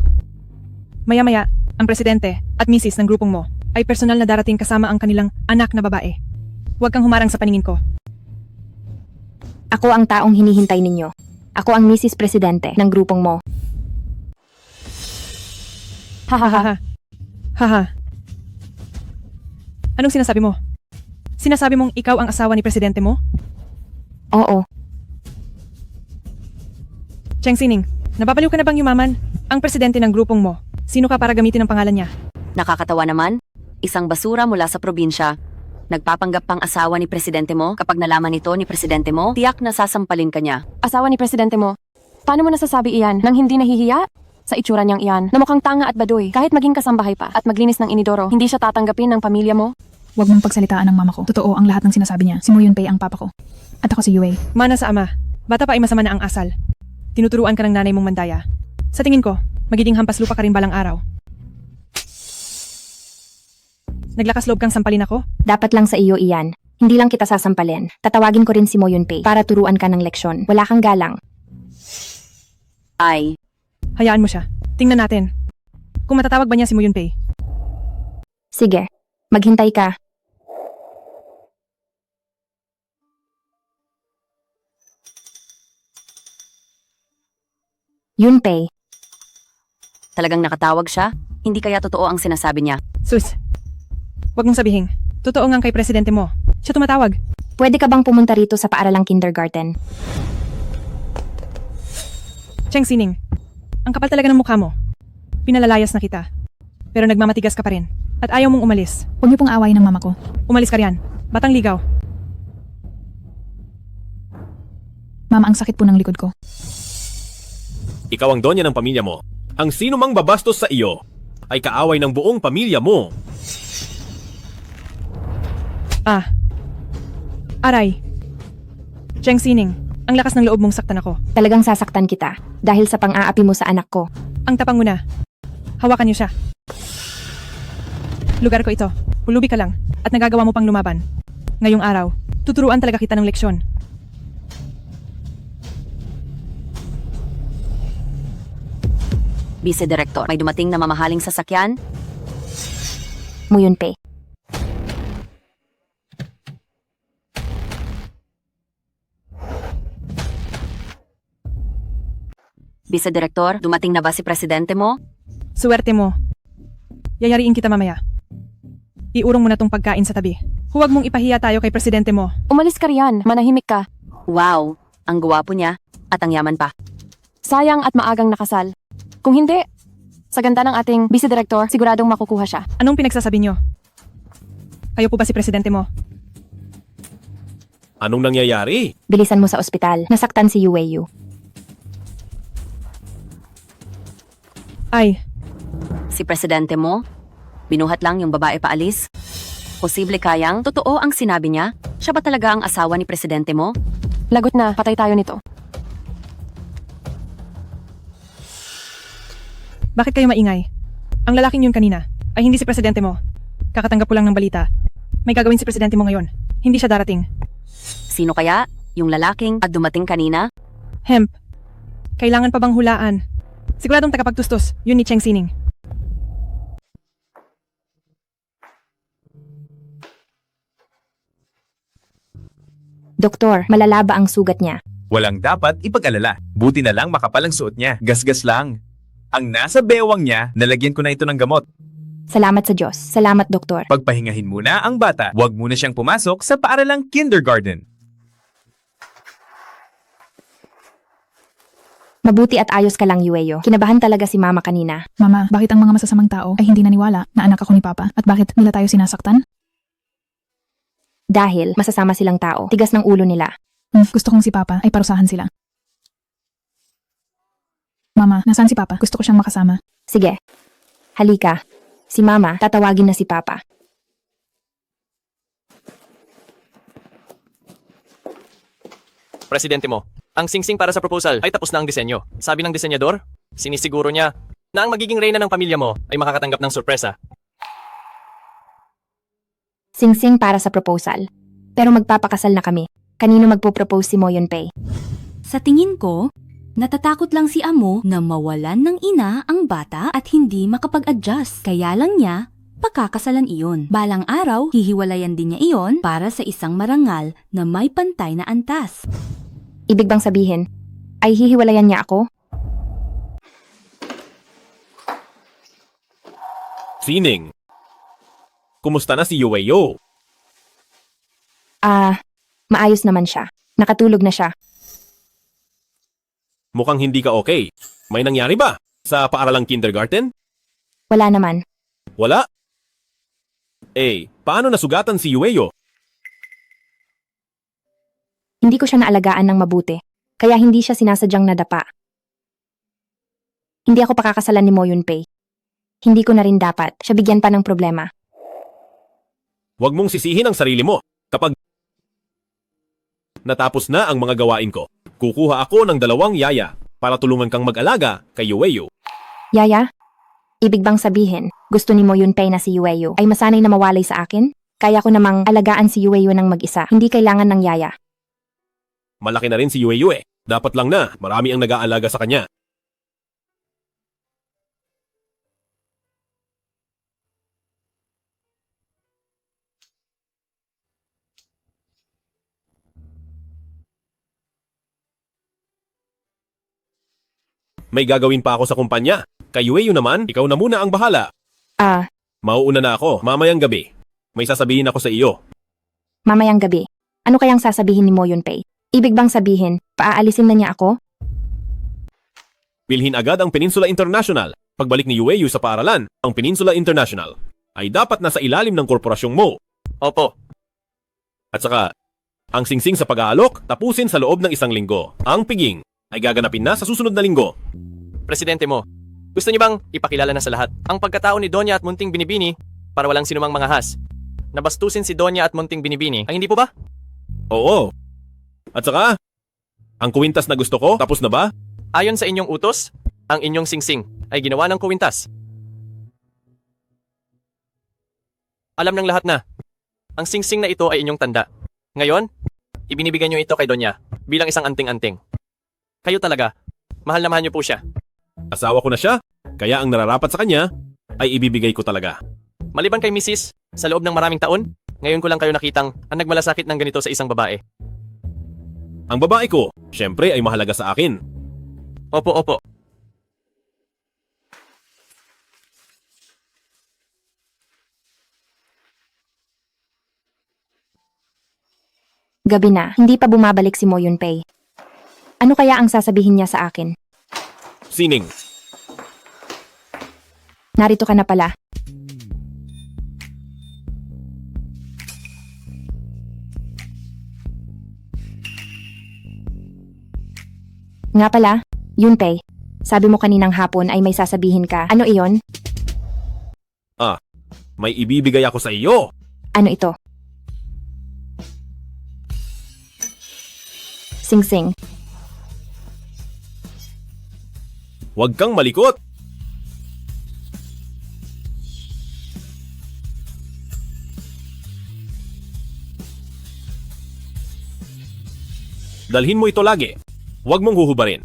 Maya-maya, ang presidente at misis ng grupong mo ay personal na darating kasama ang kanilang anak na babae. Huwag kang humarang sa paningin ko. Ako ang taong hinihintay ninyo. Ako ang Mrs. Presidente ng grupong mo. Hahaha. Haha. Anong sinasabi mo? Sinasabi mong ikaw ang asawa ni presidente mo? Oo. Cheng Sining, nababaliw ka na bang yumaman? Ang presidente ng grupong mo. Sino ka para gamitin ang pangalan niya? Nakakatawa naman. Isang basura mula sa probinsya. Nagpapanggap pang asawa ni presidente mo. Kapag nalaman nito ni presidente mo, tiyak na sasampalin ka niya. Asawa ni presidente mo. Paano mo nasasabi iyan nang hindi nahihiya? Sa itsura niyang iyan, na mukhang tanga at baduy, kahit maging kasambahay pa at maglinis ng inidoro, hindi siya tatanggapin ng pamilya mo? Huwag mong pagsalitaan ng mama ko. Totoo ang lahat ng sinasabi niya. Si Mo Yunpei ang papa ko. At ako si Yue. Mana sa ama. Bata pa ay masama na ang asal. Tinuturuan ka ng nanay mong mandaya. Sa tingin ko, magiging hampas lupa ka rin balang araw. Naglakas loob kang sampalin ako? Dapat lang sa iyo iyan. Hindi lang kita sasampalin. Tatawagin ko rin si Mo Yunpei para turuan ka ng leksyon. Wala kang galang. Ay, Hayaan mo siya. Tingnan natin. Kung matatawag ba niya si Mo Yunpei. Sige, maghintay ka. Yunpei, talagang nakatawag siya? Hindi kaya totoo ang sinasabi niya? Sus, wag mong sabihin. Totoo ngang kay presidente mo. Siya tumatawag. pwede ka bang pumunta rito sa paaralang kindergarten? Cheng Sining, ang kapal talaga ng mukha mo. Pinalalayas na kita. Pero nagmamatigas ka pa rin. At ayaw mong umalis. Huwag niyo pong aawayin ng mama ko. Umalis ka riyan. Batang ligaw. Mama, ang sakit po ng likod ko. Ikaw ang donya ng pamilya mo. Ang sino mang babastos sa iyo ay kaaway ng buong pamilya mo. Ah. Aray. Cheng Sining, ang lakas ng loob mong saktan ako. Talagang sasaktan kita dahil sa pang-aapi mo sa anak ko. Ang tapang mo na. Hawakan niyo siya. Lugar ko ito. Pulubi ka lang at nagagawa mo pang lumaban. Ngayong araw, tuturuan talaga kita ng leksyon. Vice Director, may dumating na mamahaling sasakyan? Mo Yunpei. Vice Director, dumating na ba si presidente mo? Suwerte mo. Yayariin kita mamaya. Iurong mo na tong pagkain sa tabi. Huwag mong ipahiya tayo kay presidente mo. Umalis ka riyan, manahimik ka. Wow, ang gwapo niya at ang yaman pa. Sayang at maagang nakasal. Kung hindi, sa ganda ng ating vice director, siguradong makukuha siya. Anong pinagsasabi niyo? Kayo po ba si presidente mo? Anong nangyayari? Bilisan mo sa ospital. Nasaktan si Yueyu. Ay, Si presidente mo? Binuhat lang yung babae paalis? Posible kayang totoo ang sinabi niya? Siya ba talaga ang asawa ni presidente mo? Lagot na, patay tayo nito. bakit kayo maingay? Ang lalaking yun kanina ay hindi si presidente mo. Kakatanggap ko lang ng balita. May gagawin si presidente mo ngayon. Hindi siya darating. Sino kaya? Yung lalaking at dumating kanina? Hemp, kailangan pa bang hulaan? Siguradong tagapagtustos, yun ni Cheng Sining. Doktor, malala ba ang sugat niya? Walang dapat ipag-alala. Buti na lang makapal ang suot niya. Gasgas lang. Ang nasa bewang niya, nalagyan ko na ito ng gamot. Salamat sa Diyos. Salamat, doktor. Pagpahingahin muna ang bata. Huwag muna siyang pumasok sa paaralang kindergarten. Mabuti at ayos ka lang, Yueyo. Kinabahan talaga si mama kanina. Mama, bakit ang mga masasamang tao ay hindi naniwala na anak ako ni Papa? At bakit nila tayo sinasaktan? Dahil masasama silang tao. Tigas ng ulo nila. Gusto kong si Papa ay parusahan sila. Mama, nasaan si Papa? Gusto ko siyang makasama. Sige. Halika. Si mama, tatawagin na si Papa. Presidente mo, ang singsing para sa proposal ay tapos na ang disenyo. Sabi ng disenyador, sinisiguro niya na ang magiging reyna ng pamilya mo ay makakatanggap ng sorpresa. Singsing para sa proposal. Pero magpapakasal na kami. Kanino magpo-propose si Mo Yunpei? Sa tingin ko, natatakot lang si Amo na mawalan ng ina ang bata at hindi makapag-adjust. Kaya lang niya, pakakasalan iyon. Balang araw, hihiwalayan din niya iyon para sa isang marangal na may pantay na antas. Ibig bang sabihin, ay hihiwalayan niya ako? Sining. Kumusta na si Yueyo? Maayos naman siya. Nakatulog na siya. Mukhang hindi ka okay. May nangyari ba sa paaralang kindergarten? Wala naman. Wala? Paano nasugatan si Yueyo? Hindi ko siya naalagaan ng mabuti. Kaya hindi siya sinasadyang nadapa. Hindi ako pakakasalan ni Mo Yunpei. Hindi ko na rin dapat siya bigyan pa ng problema. Huwag mong sisihin ang sarili mo. Kapag natapos na ang mga gawain ko, kukuha ako ng 2 yaya para tulungan kang mag-alaga kay Yueyu. Yaya? Ibig bang sabihin, gusto ni Mo Yunpei na si Yueyu ay masanay na mawalay sa akin? Kaya ko namang alagaan si Yueyu ng mag-isa, hindi kailangan ng yaya. Malaki na rin si Yueyu eh. Dapat lang na marami ang nag-aalaga sa kanya. May gagawin pa ako sa kumpanya. Kay Yueyu naman, ikaw na muna ang bahala. Mauuna na ako, mamayang gabi. May sasabihin ako sa iyo. Mamayang gabi. Ano kayang sasabihin ni Mo Yunpei? Ibig bang sabihin, paaalisin na niya ako? Bilhin agad ang Peninsula International. Pagbalik ni Yueyu sa paaralan, ang Peninsula International ay dapat nasa ilalim ng korporasyong Mo. Opo. At saka, ang singsing sa pag-aalok tapusin sa loob ng 1 linggo. Ang piging ay gaganapin na sa susunod na linggo. Presidente Mo, gusto niyo bang ipakilala na sa lahat ang pagkatao ni Donya at Munting Binibini para walang sinumang mga has? Nabastusin si Donya at Munting Binibini, ay hindi po ba? Oo. At saka, ang kuwintas na gusto ko, tapos na ba? Ayon sa inyong utos, ang inyong singsing ay ginawa ng kuwintas. Alam ng lahat na, ang singsing na ito ay inyong tanda. Ngayon, ibinibigay niyo ito kay Donya bilang isang anting-anting. Kayo talaga, mahal na mahal niyo po siya. Asawa ko na siya, kaya ang nararapat sa kanya ay ibibigay ko talaga. Maliban kay Mrs., sa loob ng maraming taon, ngayon ko lang kayo nakitang ang nagmalasakit ng ganito sa isang babae. Ang babae ko, syempre ay mahalaga sa akin. Opo, opo. Gabi na, hindi pa bumabalik si Mo Yunpei. Ano kaya ang sasabihin niya sa akin? Sining. Narito ka na pala. Nga pala, Yunpei, sabi mo kaninang hapon ay may sasabihin ka. Ano iyon? May ibibigay ako sa iyo. Ano ito? Sing-sing. Huwag kang malikot. Dalhin mo ito lagi. Huwag mong huhubarin.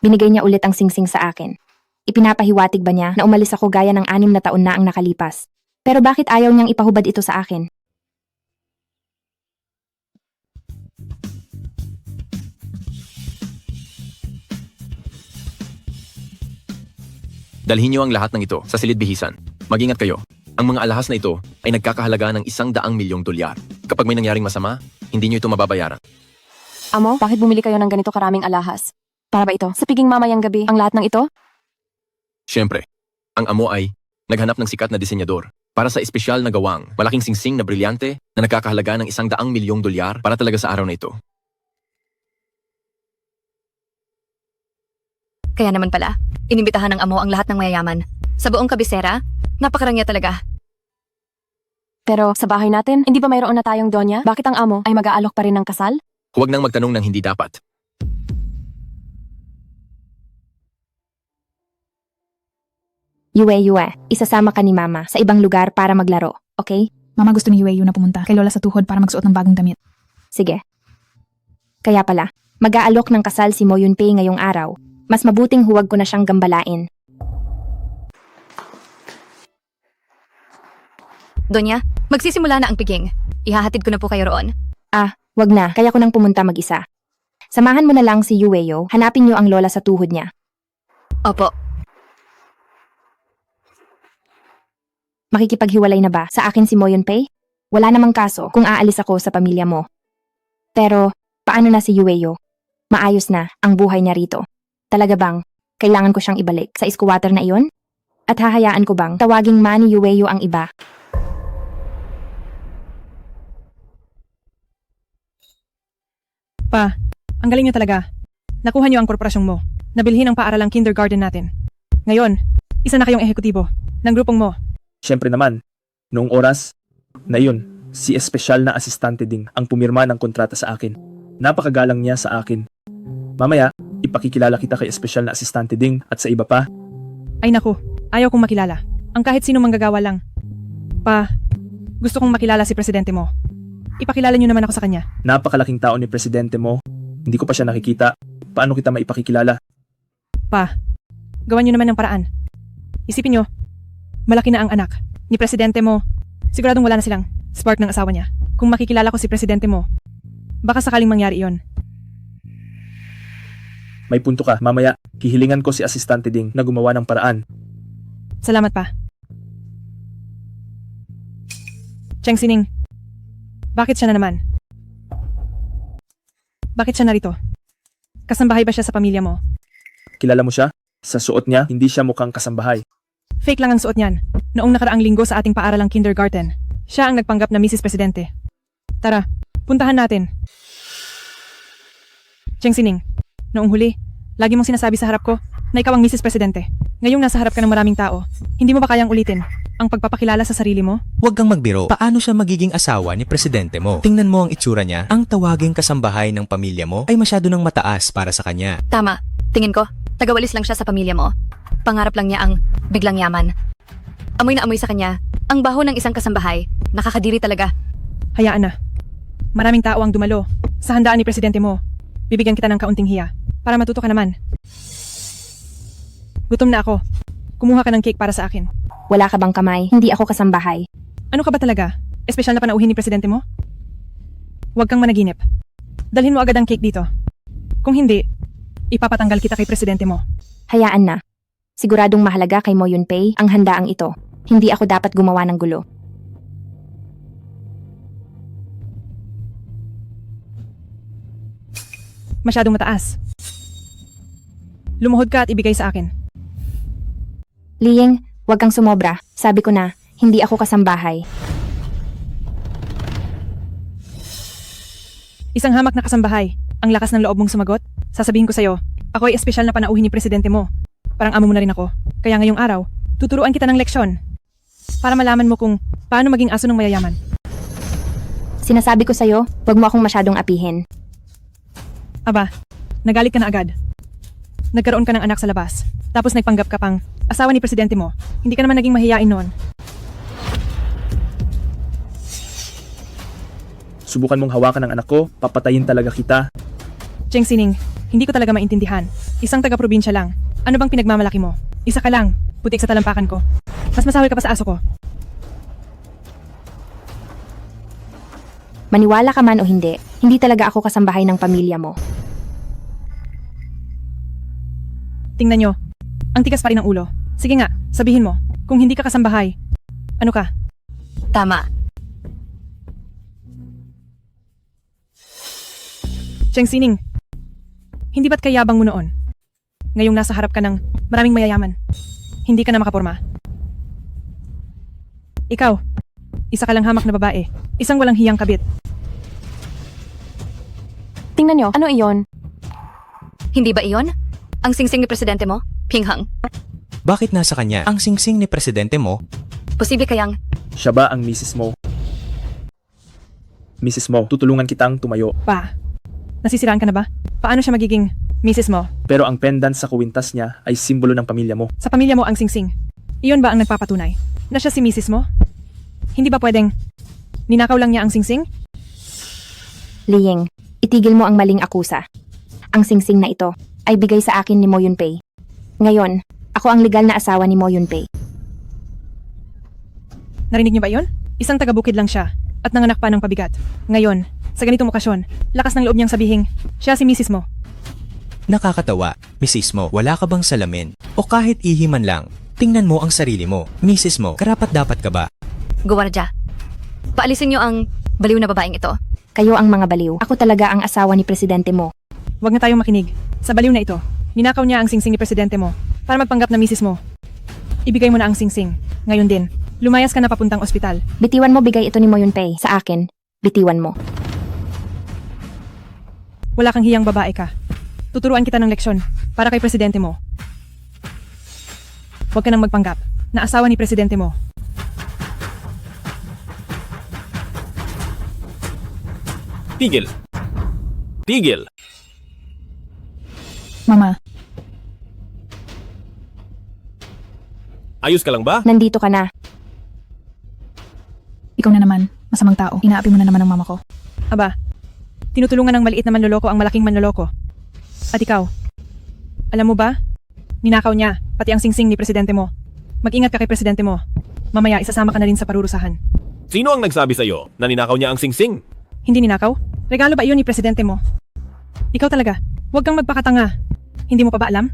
Binigay niya ulit ang singsing sa akin. Ipinapahiwatig ba niya na umalis ako gaya ng 6 na taon na ang nakalipas? Pero bakit ayaw niyang ipahubad ito sa akin? Dalhin niyo ang lahat ng ito sa silid-bihisan. Mag-ingat kayo. Ang mga alahas na ito ay nagkakahalaga ng $100 milyong. Kapag may nangyaring masama, hindi niyo ito mababayaran. Amo, bakit bumili kayo ng ganito karaming alahas? Para ba ito? Sa piging mamayang gabi, ang lahat ng ito? Siyempre, ang amo ay naghanap ng sikat na disenyador para sa espesyal na gawang malaking singsing na brilyante na nagkakahalaga ng $100 milyong para talaga sa araw na ito. Kaya naman pala, inimbitahan ng amo ang lahat ng mayayaman. Sa buong kabisera, napakarangya talaga. Pero sa bahay natin, hindi ba mayroon na tayong Donya? Bakit ang amo ay mag-aalok pa rin ng kasal? Huwag nang magtanong ng hindi dapat. Yue, isasama ka ni Mama sa ibang lugar para maglaro, okay? Mama gusto ni Yueyu na pumunta kay Lola sa tuhod para magsuot ng bagong damit. Sige. Kaya pala, mag-aalok ng kasal si Mo Yunpei ngayong araw. Mas mabuting huwag ko na siyang gambalain. Donya, magsisimula na ang piging. Ihahatid ko na po kayo roon. Wag na, kaya ko nang pumunta mag-isa. Samahan mo na lang si Yueyo, hanapin niyo ang lola sa tuhod niya. Opo. Makikipaghiwalay na ba sa akin si Mo Yunpei? Wala namang kaso kung aalis ako sa pamilya mo. Pero, paano na si Yueyo? Maayos na ang buhay niya rito. Talaga bang, kailangan ko siyang ibalik sa squatter na iyon? At hahayaan ko bang tawaging Ma ni Yueyo ang iba? Pa, ang galing niyo talaga. Nakuha niyo ang korporasyong mo. Nabilhin ang paaralang kindergarten natin. Ngayon, isa na kayong ehekutibo ng grupong mo. Siyempre naman, noong oras na iyon, si espesyal na asistante ding ang pumirma ng kontrata sa akin. Napakagalang niya sa akin. Mamaya, ipakikilala kita kay espesyal na asistante ding at sa iba pa. Ay naku, ayaw kong makilala. Ang kahit sino manggagawa lang. Pa, gusto kong makilala si presidente mo. Ipakilala niyo naman ako sa kanya. Napakalaking tao ni presidente mo. Hindi ko pa siya nakikita. Paano kita maipakikilala? Pa, gawan niyo naman ng paraan. Isipin niyo, malaki na ang anak ni presidente mo. Siguradong wala na silang spark ng asawa niya. Kung makikilala ko si presidente mo, baka sakaling mangyari iyon. May punto ka. Mamaya, hihilingan ko si asistante ding na gumawa ng paraan. Salamat pa. Cheng Sining, bakit siya na naman? Bakit siya narito? Kasambahay ba siya sa pamilya mo? Kilala mo siya? Sa suot niya, hindi siya mukhang kasambahay. Fake lang ang suot niyan. Noong nakaraang linggo sa ating paaralang kindergarten, siya ang nagpanggap na Mrs. Presidente. Tara, puntahan natin. Cheng Sining, noong huli, lagi mong sinasabi sa harap ko na ikaw ang Mrs. Presidente. Ngayong nasa harap ka ng maraming tao, hindi mo ba kayang ulitin ang pagpapakilala sa sarili mo? Huwag kang magbiro. Paano siya magiging asawa ni presidente mo? Tingnan mo ang itsura niya. Ang tawaging kasambahay ng pamilya mo ay masyado nang mataas para sa kanya. Tama. Tingin ko, tagawalis lang siya sa pamilya mo. Pangarap lang niya ang biglang yaman. Amoy na amoy sa kanya. Ang baho ng isang kasambahay. Nakakadiri talaga. Hayaan na. Maraming tao ang dumalo sa handaan ni presidente mo. Bibigyan kita ng kaunting hiya para matuto ka naman. Gutom na ako. Kumuha ka ng cake para sa akin. Wala ka bang kamay? Hindi ako kasambahay. Ano ka ba talaga? Espesyal na panauhin ni presidente mo? Huwag kang managinip. Dalhin mo agad ang cake dito. Kung hindi, ipapatanggal kita kay presidente mo. Hayaan na. Siguradong mahalaga kay Mo Yun-pei ang handaang ito. Hindi ako dapat gumawa ng gulo. Masyadong mataas. Lumuhod ka at ibigay sa akin. Liying, huwag kang sumobra. Sabi ko na, hindi ako kasambahay. Isang hamak na kasambahay. Ang lakas ng loob mong sumagot. Sasabihin ko sa'yo, ako ay espesyal na panauhin ni presidente mo. Parang amo mo na rin ako. Kaya ngayong araw, tuturuan kita ng leksyon. Para malaman mo kung paano maging aso ng mayayaman. Sinasabi ko sa'yo, huwag mo akong masyadong apihin. Aba, nagalit ka na agad. Nagkaroon ka ng anak sa labas. Tapos nagpanggap ka pang asawa ni presidente mo. Hindi ka naman naging mahiyain noon. Subukan mong hawakan ng anak ko, papatayin talaga kita. Cheng Sining, hindi ko talaga maintindihan. Isang taga-probinsya lang. Ano bang pinagmamalaki mo? Isa ka lang, putik sa talampakan ko. Mas masahol ka pa sa aso ko. Maniwala ka man o hindi talaga ako kasambahay ng pamilya mo. Tingnan nyo, ang tigas pa rin ng ulo. Sige nga, sabihin mo, kung hindi ka kasambahay, ano ka? Tama. Cheng Sining, hindi ba't kayabang mo noon? Ngayong nasa harap ka ng maraming mayayaman, hindi ka na makaporma. Ikaw, isa ka lang hamak na babae, isang walang hiyang kabit. Tingnan nyo, ano iyon? Hindi ba iyon? Ang singsing ni presidente mo? Pinghang. Bakit nasa kanya ang singsing ni presidente mo? Posible kayang Siya ba ang Mrs. Mo? Mrs. Mo, tutulungan kitang tumayo. Pa, nasisiraan ka na ba? Paano siya magiging Mrs. mo? Pero ang pendant sa kuwintas niya ay simbolo ng pamilya mo. Sa pamilya mo ang singsing. Iyon ba ang nagpapatunay na siya si Mrs. mo? Hindi ba pwedeng ninakaw lang niya ang singsing? Liying, itigil mo ang maling akusa. Ang singsing na ito ay bigay sa akin ni Mo Yun-pei. Ngayon, ako ang legal na asawa ni Mo Yun-pei. Narinig niyo ba iyon? Isang taga-bukid lang siya at nanganak pa ng pabigat. Ngayon, sa ganitong okasyon, lakas ng loob niyang sabihing, siya si Mrs. mo. Nakakatawa. Mrs. Mo, wala ka bang salamin? O kahit ihiman lang, tingnan mo ang sarili mo. Mrs. Mo, karapat dapat ka ba? Guwardia. Paalisin niyo ang baliw na babaeng ito. Kayo ang mga baliw. Ako talaga ang asawa ni presidente mo. Huwag na tayong makinig. Sa baliw na ito, ninakaw niya ang singsing ni presidente mo para magpanggap na Mrs. mo. Ibigay mo na ang singsing. Ngayon din, lumayas ka na papuntang ospital. Bitiwan mo bigay ito ni Mo Yun-pei sa akin. Bitiwan mo. Wala kang hiyang babae ka. Tuturuan kita ng leksyon para kay presidente mo. Huwag ka nang magpanggap na asawa ni presidente mo. Tigil! Tigil! Mama, Ayos ka lang ba? Nandito ka na. ikaw na naman. Masamang tao. Inaapi mo na naman ang mama ko. Aba, tinutulungan ng maliit na manloloko ang malaking manloloko. At ikaw, alam mo ba? Ninakaw niya, pati ang singsing ni presidente mo. Mag-ingat ka kay presidente mo. Mamaya isasama ka na rin sa parurusahan. Sino ang nagsabi sa'yo na ninakaw niya ang singsing? Hindi ninakaw? Regalo ba iyon ni presidente mo? Ikaw talaga, huwag kang magpakatanga. Hindi mo pa ba alam?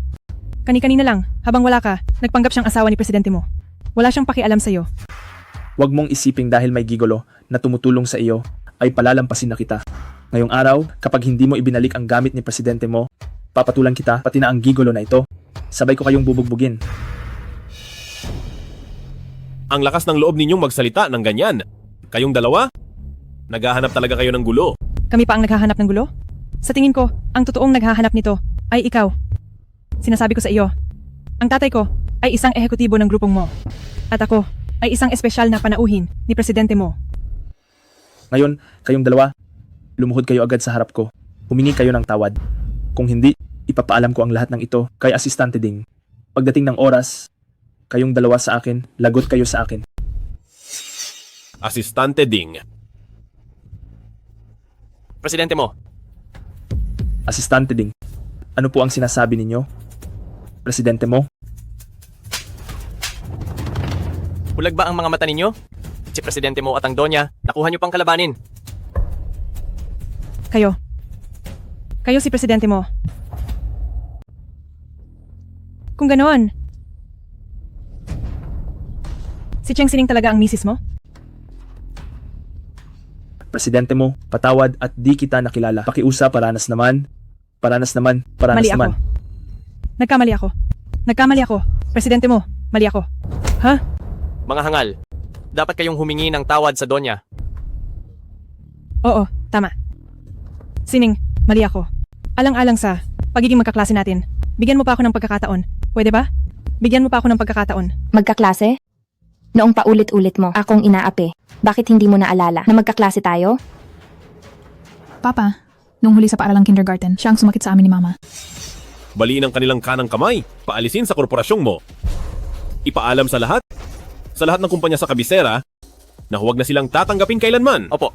Kani-kanina lang, habang wala ka, nagpanggap siyang asawa ni presidente mo. Wala siyang pakialam sa'yo. Huwag mong isiping dahil may gigolo na tumutulong sa iyo, ay palalampasin na kita. Ngayong araw, kapag hindi mo ibinalik ang gamit ni presidente mo, papatulan kita pati na ang gigolo na ito. Sabay ko kayong bubugbugin. Ang lakas ng loob ninyong magsalita ng ganyan. Kayong dalawa? Naghahanap talaga kayo ng gulo. Kami pa ang naghahanap ng gulo? Sa tingin ko, ang totoong naghahanap nito ay ikaw. Sinasabi ko sa iyo, ang tatay ko ay isang ehekutibo ng grupong mo. At ako ay isang espesyal na panauhin ni presidente mo. Ngayon, kayong dalawa, lumuhod kayo agad sa harap ko. Humingi kayo ng tawad. Kung hindi, ipapaalam ko ang lahat ng ito kay Asistante Ding. Pagdating ng oras, kayong dalawa sa akin, lagot kayo sa akin. Asistante Ding. Presidente mo, Asistante Ding, ano po ang sinasabi ninyo? Presidente mo? hulag ba ang mga mata ninyo? Si presidente mo at ang Donya, nakuha niyo pang kalabanin. Kayo. Kayo si presidente mo. Kung ganoon, si Cheng Sining talaga ang misis mo? Presidente mo, patawad at di kita nakilala. Pakiusap, paranas naman. Paranas naman, paranas Mali naman. ako. Nagkamali ako. Nagkamali ako. Presidente mo, mali ako. Ha? Mga hangal, dapat kayong humingi ng tawad sa Donya. Oo, tama. Sining, mali ako. Alang-alang sa pagiging magkaklase natin. Bigyan mo pa ako ng pagkakataon. Pwede ba? Bigyan mo pa ako ng pagkakataon. Magkaklase? Noong paulit-ulit mo, akong inaapi. Bakit hindi mo naalala na magkaklase tayo? Papa, nung huli sa paaralang kindergarten, siya ang sumakit sa amin ni Mama. Baliin ang kanilang kanang kamay. Paalisin sa korporasyong mo. Ipaalam sa lahat ng kumpanya sa kabisera na huwag na silang tatanggapin kailanman. Opo,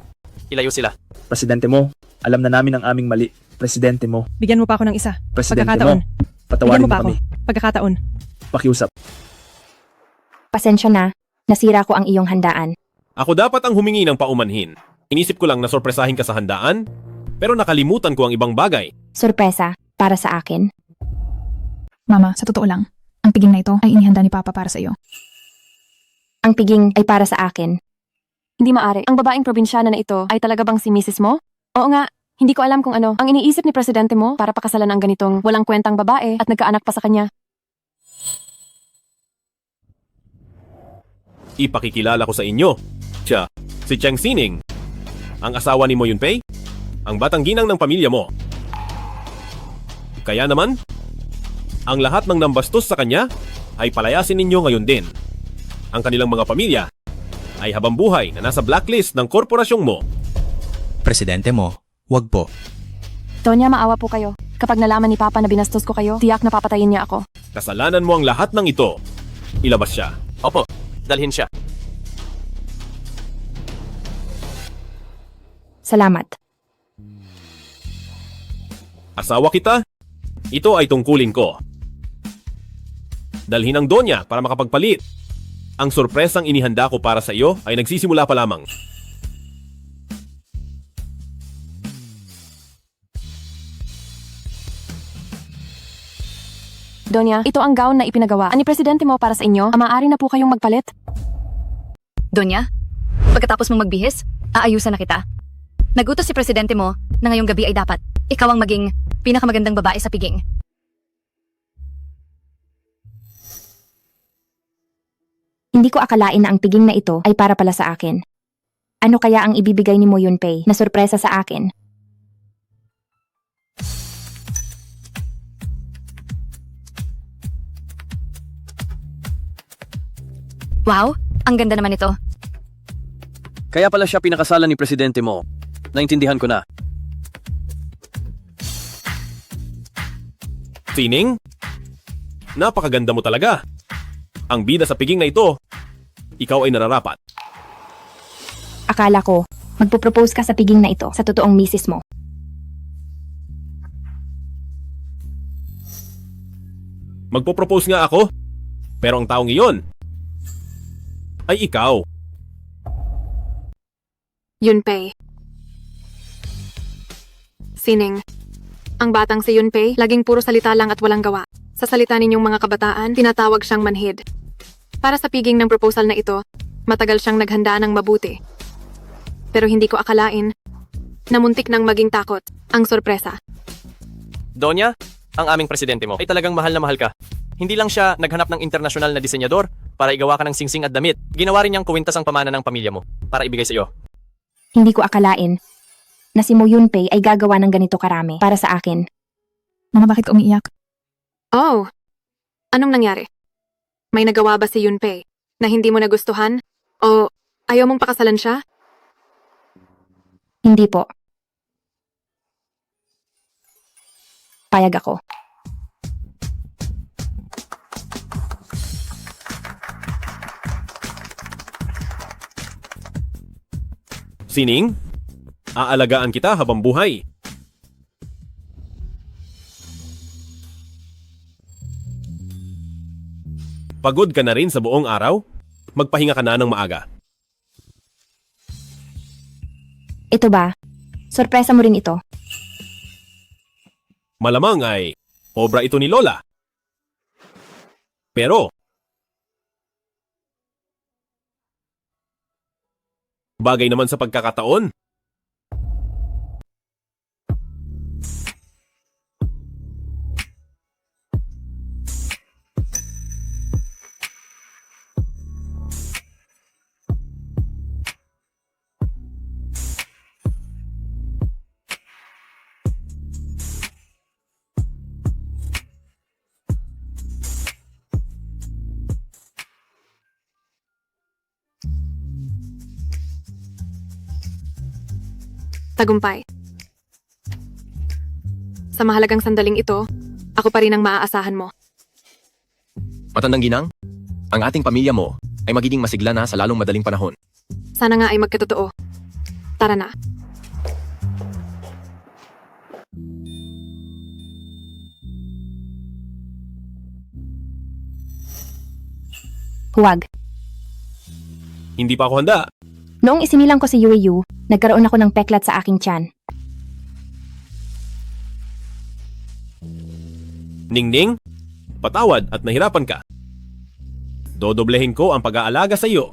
ilayo sila. Presidente mo, alam na namin ang aming mali. Presidente mo, Bigyan mo pa ako ng isa. Presidente Pagkakataon. mo, patawarin Bigyan mo mo pa ako. kami. Pagkakataon. Pakiusap. Pasensya na, nasira ko ang iyong handaan. Ako dapat ang humingi ng paumanhin. Inisip ko lang na sorpresahin ka sa handaan, pero nakalimutan ko ang ibang bagay. Sorpresa, para sa akin. Mama, sa totoo lang, ang piging na ito ay inihanda ni Papa para sa iyo. Ang piging ay para sa akin. Hindi maari. Ang babaeng probinsyana na ito ay talaga bang si Mrs. mo? Oo nga, hindi ko alam kung ano ang iniisip ni presidente mo para pakasalan ang ganitong walang kwentang babae at nagkaanak pa sa kanya. Ipakikilala ko sa inyo. Siya, si Cheng Sining, ang asawa ni Mo Yunpei, ang batang ginang ng pamilya mo. Kaya naman, ang lahat ng nambastos sa kanya ay palayasin ninyo ngayon din. Ang kanilang mga pamilya ay habang buhay na nasa blacklist ng korporasyong mo. Presidente mo, wag po. Donya, maawa po kayo. Kapag nalaman ni Papa na binastos ko kayo, tiyak na papatayin niya ako. Kasalanan mo ang lahat ng ito. Ilabas siya. Opo, dalhin siya. Salamat. Asawa kita? Ito ay tungkulin ko. Dalhin ang Donya para makapagpalit. Ang sorpresang inihanda ko para sa iyo ay nagsisimula pa lamang. Donya, ito ang gown na ipinagawa ni presidente mo para sa inyo. Maaari na po kayong magpalit. Donya, pagkatapos mong magbihis, aayusan na kita. Nagutos si presidente mo na ngayong gabi ay dapat ikaw ang maging pinakamagandang babae sa piging. Hindi ko akalain na ang piging na ito ay para pala sa akin. Ano kaya ang ibibigay ni Mo Yunpei na sorpresa sa akin? Wow, ang ganda naman ito. Kaya pala siya pinakasalan ni presidente mo. Naintindihan ko na. Sining? Napakaganda mo talaga. Ang bida sa piging na ito, ikaw ay nararapat. Akala ko, magpo-propose ka sa piging na ito sa totoong misis mo. Magpo-propose nga ako, pero ang taong iyon ay ikaw. Yunpei. Sining. Ang batang si Yunpei, laging puro salita lang at walang gawa. Sa salita ninyong mga kabataan, tinatawag siyang manhid. Para sa piging ng proposal na ito, matagal siyang naghanda ng mabuti. Pero hindi ko akalain na muntik nang maging takot ang sorpresa. Donya, ang aming presidente mo ay talagang mahal na mahal ka. Hindi lang siya naghanap ng internasyonal na disenyador para igawa ka ng singsing at damit. Ginawa rin niyang kuwintas ang pamana ng pamilya mo para ibigay sa iyo. Hindi ko akalain na si Mo Yunpei ay gagawa ng ganito karami para sa akin. Mama, bakit ka umiiyak? Oh, anong nangyari? May nagawa ba si Yunpei na hindi mo nagustuhan? O ayaw mong pakasalan siya? Hindi po. Payag ako. Sining, aalagaan kita habang buhay. Pagod ka na rin sa buong araw? Magpahinga ka na ng maaga. Ito ba? Sorpresa mo rin ito. Malamang ay obra ito ni Lola. Pero, bagay naman sa pagkakataon. Tagumpay. Sa mahalagang sandaling ito, ako pa rin ang maaasahan mo. Matandang ginang, ang ating pamilya mo ay magiging masigla na sa lalong madaling panahon. Sana nga ay magkatotoo. Tara na. Huwag. Hindi pa ako handa. Noong isinilang ko si Yueyu, nagkaroon ako ng peklat sa aking tiyan. Ningning, patawad at nahirapan ka. Dodoblehin ko ang pag-aalaga sa iyo.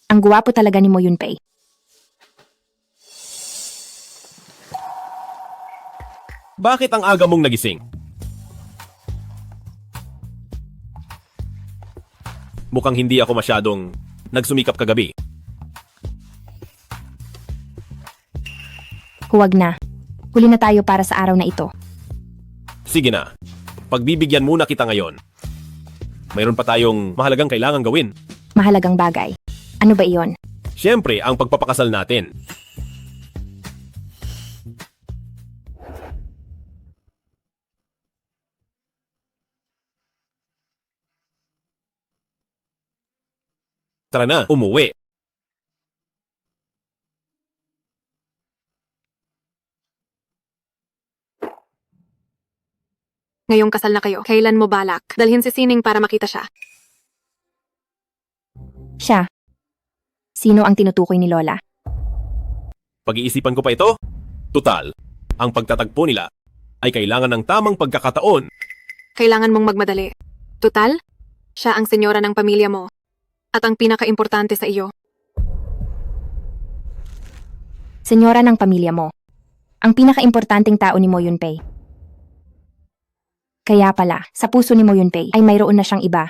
Ang guwapo talaga ni Mo Yunpei. Bakit ang aga mong nagising? Mukhang hindi ako masyadong nagsumikap kagabi. Huwag na. Huli na tayo para sa araw na ito. Sige na, pagbibigyan muna kita ngayon. Mayroon pa tayong mahalagang kailangang gawin. Mahalagang bagay. Ano ba iyon? Siyempre, ang pagpapakasal natin. Tara na, umuwi. Ngayong kasal na kayo, kailan mo balak dalhin si Sining para makita siya? Siya. Sino ang tinutukoy ni Lola? Pag-iisipan ko pa ito. Tutal, ang pagtatagpo nila ay kailangan ng tamang pagkakataon. Kailangan mong magmadali. Tutal, siya ang senyora ng pamilya mo. at ang pinakaimportante sa iyo. Senyora ng pamilya mo. Ang pinakaimportanteng tao ni Mo Yunpei. Kaya pala, sa puso ni Mo Yunpei ay mayroon na siyang iba.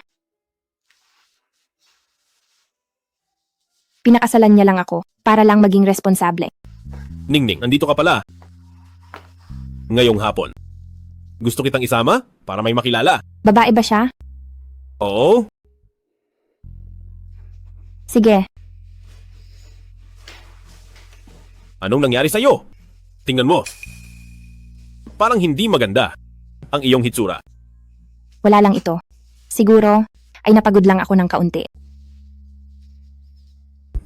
Pinakasalan niya lang ako para lang maging responsable. Ningning, nandito ka pala. Ngayong hapon. Gusto kitang isama para may makilala. Babae ba siya? Oo. Sige. Anong nangyari sa'yo? Tingnan mo. Parang hindi maganda ang iyong hitsura. Wala lang ito. Siguro ay napagod lang ako ng kaunti.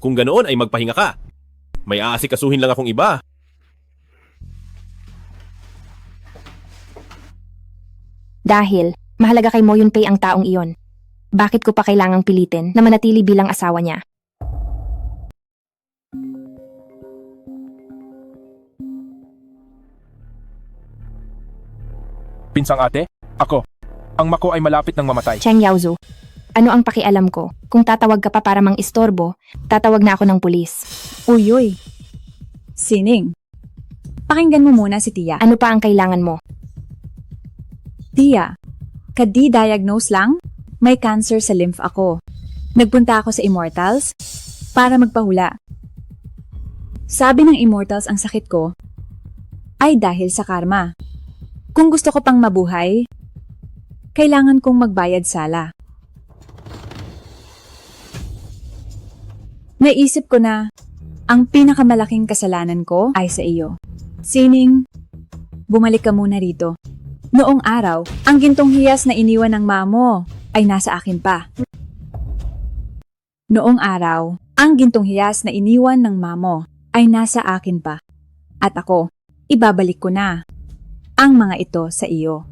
Kung ganoon ay magpahinga ka. May aasikasuhin lang akong iba. Dahil mahalaga kay Mo Yunpei ang taong iyon. Bakit ko pa kailangang pilitin na manatili bilang asawa niya? Pinsang ate, ako. Ang Mako ay malapit ng mamatay. Cheng Yaozu, ano ang pakialam ko? Kung tatawag ka pa para mang istorbo, tatawag na ako ng pulis. Uyoy. Sining. Pakinggan mo muna si Tia. Ano pa ang kailangan mo? Tia, kadi-diagnose lang, may cancer sa lymph ako. Nagpunta ako sa Immortals para magpahula. Sabi ng Immortals ang sakit ko ay dahil sa karma. Kung gusto ko pang mabuhay, kailangan kong magbayad sala. Naisip ko na ang pinakamalaking kasalanan ko ay sa iyo. Sining, bumalik ka muna rito. Noong araw, ang gintong hiyas na iniwan ng mamo ay nasa akin pa. Noong araw, ang gintong hiyas na iniwan ng mamo ay nasa akin pa. At ako, ibabalik ko na ang mga ito sa iyo.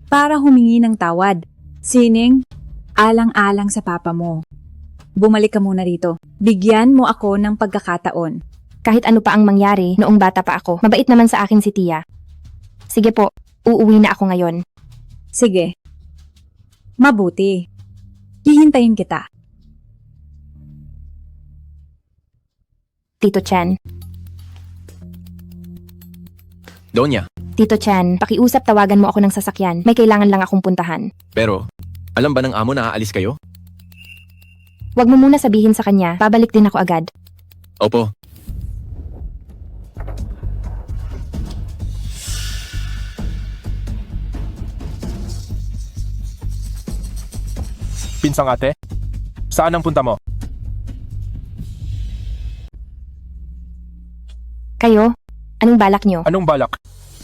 Para humingi ng tawad, Sining, alang-alang sa papa mo. Bumalik ka muna rito. Bigyan mo ako ng pagkakataon. Kahit ano pa ang mangyari noong bata pa ako, mabait naman sa akin si Tia. Sige po, uuwi na ako ngayon. Sige. Mabuti. Hihintayin kita. Tito Chen. Donya, Tito Chen, pakiusap tawagan mo ako ng sasakyan. May kailangan lang akong puntahan. pero alam ba ng amo na aalis kayo? Huwag mo muna sabihin sa kanya, babalik din ako agad. Opo. Pinsang ate, saan ang punta mo? Kayo? Anong balak nyo? Anong balak?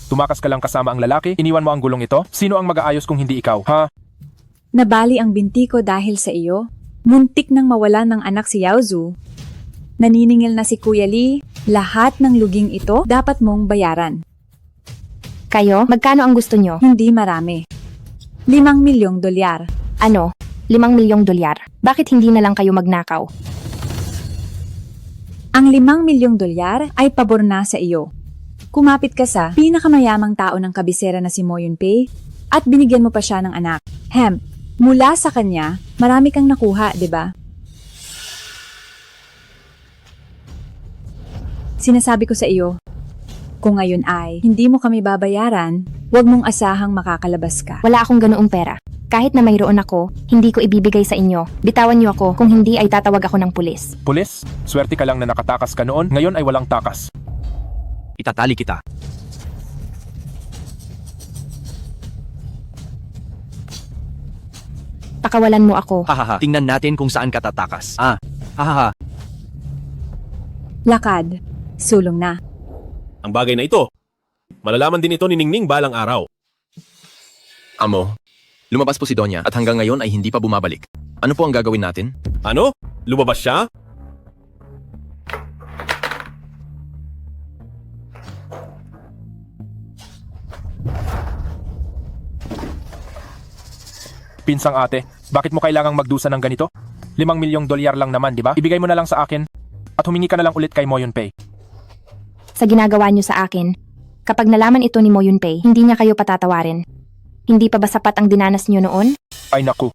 Tumakas ka lang kasama ang lalaki? Iniwan mo ang gulong ito? Sino ang mag-aayos kung hindi ikaw, ha? Nabali ang binti ko dahil sa iyo. Muntik nang mawalan ng anak si Yaozu. Naniningil na si Kuya Lee. Lahat ng luging ito dapat mong bayaran. Kayo? Magkano ang gusto nyo? Hindi marami. 5 milyong dolyar. Ano? 5 milyong dolyar. Bakit hindi na lang kayo magnakaw? Ang 5 milyong dolyar ay pabor na sa iyo. Kumapit ka sa pinakamayamang tao ng kabisera na si Mo Yunpei at binigyan mo pa siya ng anak. Mula sa kanya, marami kang nakuha, di ba? Sinasabi ko sa iyo, kung ngayon ay hindi mo kami babayaran, huwag mong asahang makakalabas ka. Wala akong ganoong pera. Kahit na mayroon ako, hindi ko ibibigay sa inyo. Bitawan niyo ako, kung hindi ay tatawag ako ng pulis. Pulis? Swerte ka lang na nakatakas ka noon, ngayon ay walang takas. Itatali kita. Pakawalan mo ako. Hahaha, tingnan natin kung saan ka tatakas. Hahaha. Lakad. Sulong na. Ang bagay na ito, malalaman din ito ni Ningning balang araw. Amo, lumabas po si Donya at hanggang ngayon ay hindi pa bumabalik. Ano po ang gagawin natin? Ano? Lumabas siya? Pinsang ate, bakit mo kailangang magdusa ng ganito? 5 milyong dolyar lang naman, di ba? Ibigay mo na lang sa akin at humingi ka na lang ulit kay Mo Yunpei. Sa ginagawa niyo sa akin, kapag nalaman ito ni Mo Yunpei, hindi niya kayo patatawarin. Hindi pa ba sapat ang dinanas niyo noon? Ay naku,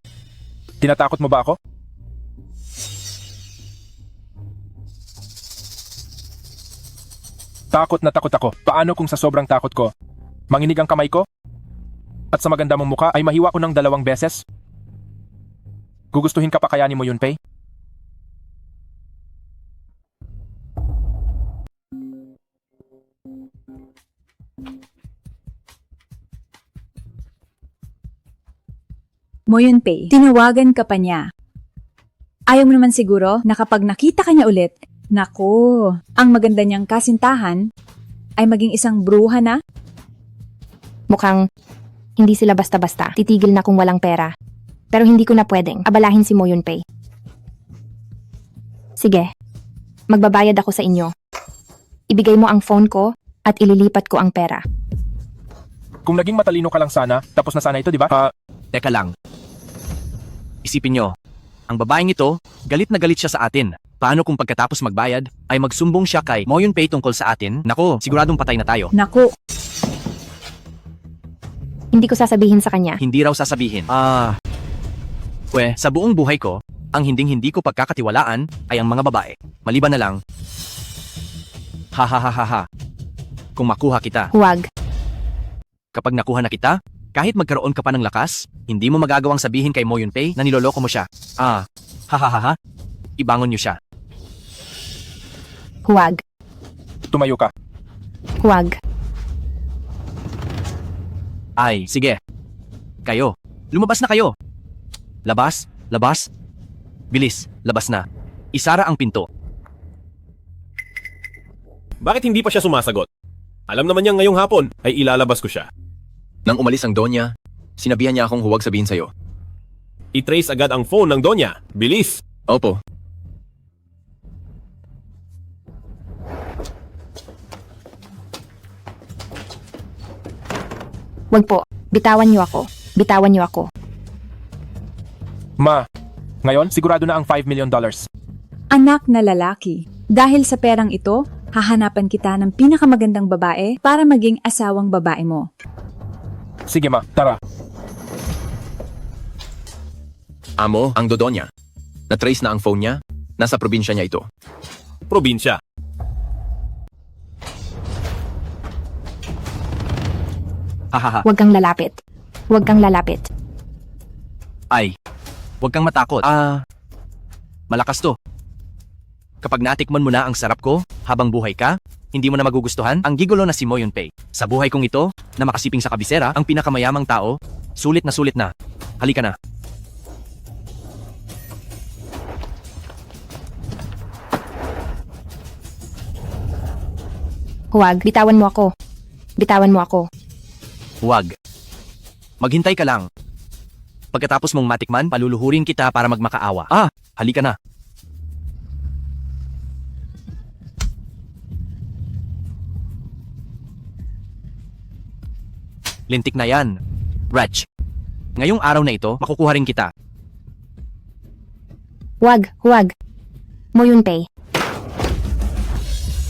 tinatakot mo ba ako? Takot na takot ako. Paano kung sa sobrang takot ko, manginig ang kamay ko? At sa maganda mong muka ay mahiwa ko ng 2 beses? Gugustuhin ka pa kaya ni Mo Yunpei? Mo Yunpei, tinawagan ka pa niya. Ayaw mo naman siguro na kapag nakita ka niya ulit, naku, ang maganda niyang kasintahan ay maging isang bruha na? Mukhang hindi sila basta-basta. Titigil na kung walang pera. Pero hindi ko na pwedeng abalahin si Mo Yunpei. Sige, magbabayad ako sa inyo. Ibigay mo ang phone ko at ililipat ko ang pera. Kung naging matalino ka lang sana, tapos na sana ito, di ba? Teka lang. Isipin nyo, ang babaeng ito, galit na galit siya sa atin. Paano kung pagkatapos magbayad, ay magsumbong siya kay Mo Yunpei tungkol sa atin? Nako, siguradong patay na tayo. Naku, Hindi ko sasabihin sa kanya. Hindi raw sasabihin. Sa buong buhay ko, ang hinding-hindi ko pagkakatiwalaan ay ang mga babae. Maliban na lang, ha. Kung makuha kita. Huwag. Kapag nakuha na kita, kahit magkaroon ka pa ng lakas, hindi mo magagawang sabihin kay Mo Yunpei na niloloko mo siya. Ha. Ibangon niyo siya. Huwag. Tumayo ka. Huwag. Ay, sige. Kayo. Lumabas na kayo. Labas. Bilis, labas na. Isara ang pinto. Bakit hindi pa siya sumasagot? Alam naman niya ngayong hapon ay ilalabas ko siya. Nang umalis ang Donya, sinabihan niya akong huwag sabihin sa'yo. I-trace agad ang phone ng Donya. Bilis! Opo. Huwag po. Bitawan niyo ako. Bitawan niyo ako. Ma, ngayon sigurado na ang $5 million. anak na lalaki. Dahil sa perang ito, hahanapan kita ng pinakamagandang babae para maging asawang babae mo. Sige ma, tara. Amo, ang Dodonya. Na-trace na ang phone niya. Nasa probinsya niya ito. Probinsya. Huwag kang lalapit. Huwag kang lalapit. Ay, huwag kang matakot. Malakas to. Kapag natikman mo na ang sarap ko, habang buhay ka, hindi mo na magugustuhan ang gigolo na si Mo Yunpei. Sa buhay kong ito, na makasiping sa kabisera, ang pinakamayamang tao, sulit na. Halika na. Huwag. Bitawan mo ako. Bitawan mo ako. Huwag. Maghintay ka lang. Pagkatapos mong matikman, paluluhurin kita para magmakaawa. Halika na. Lintik na yan. Wretch. Ngayong araw na ito, makukuha rin kita. Huwag. Huwag. Mo Yunpei.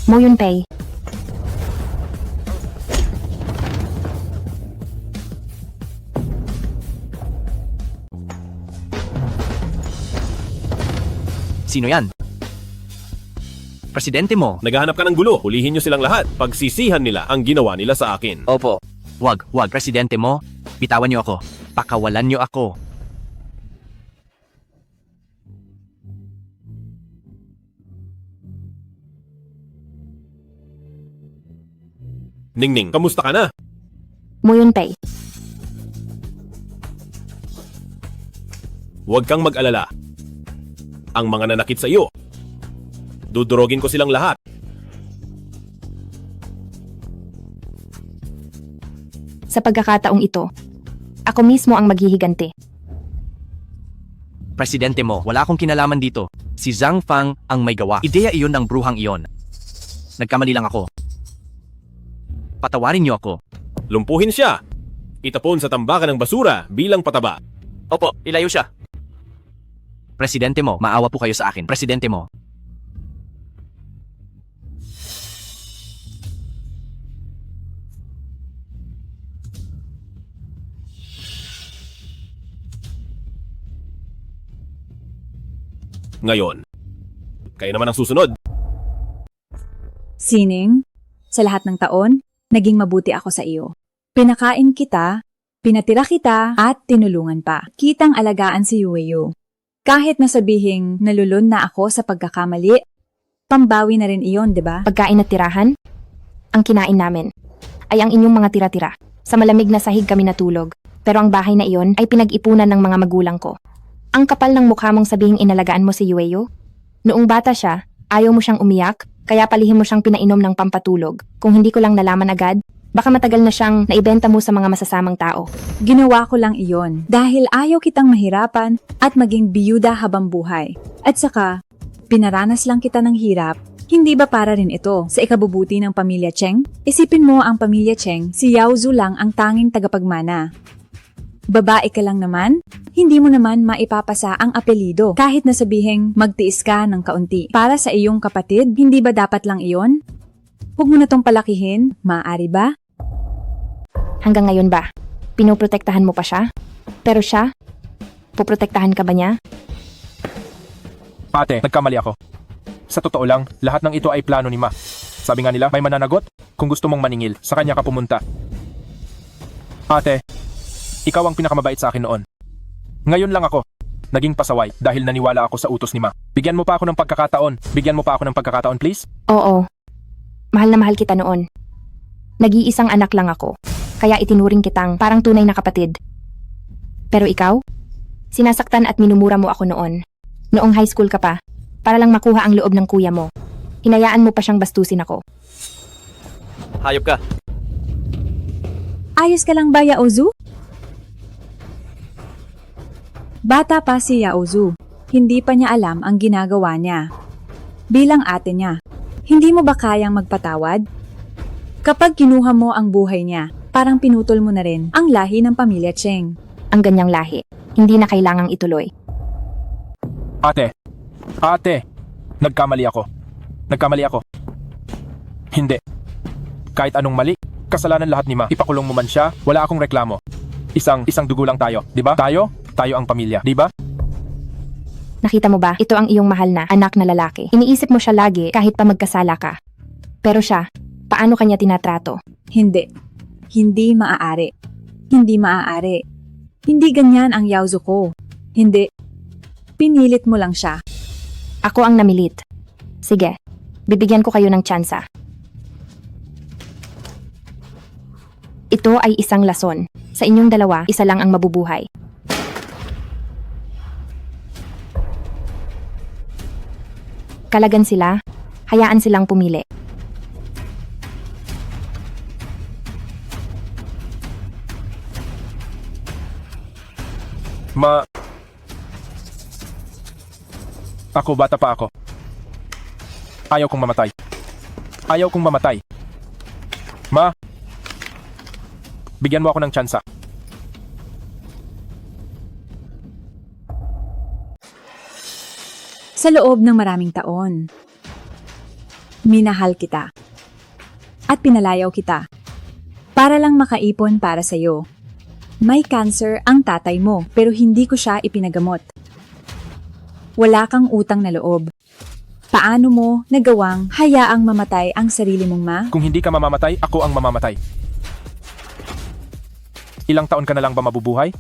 Mo Yunpei. Sino yan? Presidente mo. Naghahanap ka ng gulo. Hulihin niyo silang lahat. Pagsisihan nila ang ginawa nila sa akin. Opo. Wag. Presidente mo. Bitawan niyo ako. Pakawalan niyo ako. Ningning, kamusta ka na? Mo Yunpei. Huwag kang mag-alala. Ang mga nanakit sa iyo, dudurogin ko silang lahat. Sa pagkakataong ito, ako mismo ang maghihiganti. Presidente mo, wala akong kinalaman dito. Si Zhang Fang ang may gawa. Ideya iyon ng bruhang iyon. Nagkamali lang ako. Patawarin niyo ako. Lumpuhin siya. Itapon sa tambakan ng basura bilang pataba. Opo, ilayo siya. Presidente mo, maawa po kayo sa akin. Presidente mo. Ngayon, kayo naman ang susunod. Sining, Sa lahat ng taon, naging mabuti ako sa iyo. Pinakain kita, pinatira kita, at tinulungan pa. Kitang alagaan si Yueyo. Kahit nasabihing nalulun na ako sa pagkakamali, pambawi na rin iyon, di ba? Pagkain at tirahan? Ang kinain namin ay ang inyong mga tira-tira. Sa malamig na sahig kami natulog. Pero ang bahay na iyon ay pinag-ipunan ng mga magulang ko. Ang kapal ng mukha mong sabihing inalagaan mo si Yueyo? Noong bata siya, ayaw mo siyang umiyak, kaya palihim mo siyang pinainom ng pampatulog. Kung hindi ko lang nalaman agad, baka matagal na siyang naibenta mo sa mga masasamang tao. Ginawa ko lang iyon dahil ayaw kitang mahirapan at maging biyuda habang buhay. At saka, pinaranas lang kita ng hirap. Hindi ba para rin ito sa ikabubuti ng pamilya Cheng? Isipin mo ang pamilya Cheng, si Yao Zu lang ang tanging tagapagmana. Babae ka lang naman, hindi mo naman maipapasa ang apelido kahit nasabihing magtiis ka ng kaunti. Para sa iyong kapatid, hindi ba dapat lang iyon? Huwag mo na tong palakihin, maaari ba? Hanggang ngayon ba? Pinoprotektahan mo pa siya? Pero siya? Poprotektahan ka ba niya? Ate, nagkamali ako. Sa totoo lang, lahat ng ito ay plano ni Ma. Sabi nga nila, may mananagot. Kung gusto mong maningil, sa kanya ka pumunta. Ate, ikaw ang pinakamabait sa akin noon. Ngayon lang ako naging pasaway dahil naniwala ako sa utos ni Ma. Bigyan mo pa ako ng pagkakataon. Bigyan mo pa ako ng pagkakataon, please? Oo. Mahal na mahal kita noon. Nag-iisang anak lang ako. Kaya itinuring kitang parang tunay na kapatid. Pero ikaw? Sinasaktan at minumura mo ako noon. Noong high school ka pa, para lang makuha ang loob ng kuya mo. Hinayaan mo pa siyang bastusin ako. Hayop ka. Ayos ka lang ba, Yao Zu? Bata pa si Yao Zu. Hindi pa niya alam ang ginagawa niya. Bilang ate niya, hindi mo ba kayang magpatawad? Kapag kinuha mo ang buhay niya, parang pinutol mo na rin ang lahi ng pamilya Cheng. Ang ganyang lahi, hindi na kailangang ituloy. Ate, nagkamali ako. Hindi. Kahit anong mali, kasalanan lahat ni Ma. Ipakulong mo man siya, wala akong reklamo. Isang dugo lang tayo, di ba? Tayo ang pamilya, di ba? Nakita mo ba, ito ang iyong mahal na anak na lalaki. Iniisip mo siya lagi kahit pa magkasala ka. Pero siya, paano kanya tinatrato? Hindi. Hindi maaari. Hindi ganyan ang Yao Zu ko. Hindi. Pinilit mo lang siya. Ako ang namilit. Sige, bibigyan ko kayo ng tsansa. Ito ay isang lason. Sa inyong dalawa, isa lang ang mabubuhay. Kalagan sila, hayaan silang pumili. Ako, bata pa ako. Ayaw kong mamatay. Ma, bigyan mo ako ng tsansa. Sa loob ng maraming taon, minahal kita at pinalayaw kita para lang makaipon para sa'yo. May cancer ang tatay mo pero hindi ko siya ipinagamot. Wala kang utang na loob. Paano mo nagawang hayaang mamatay ang sarili mong ma? Kung hindi ka mamamatay, ako ang mamamatay. Ilang taon ka na lang ba mabubuhay?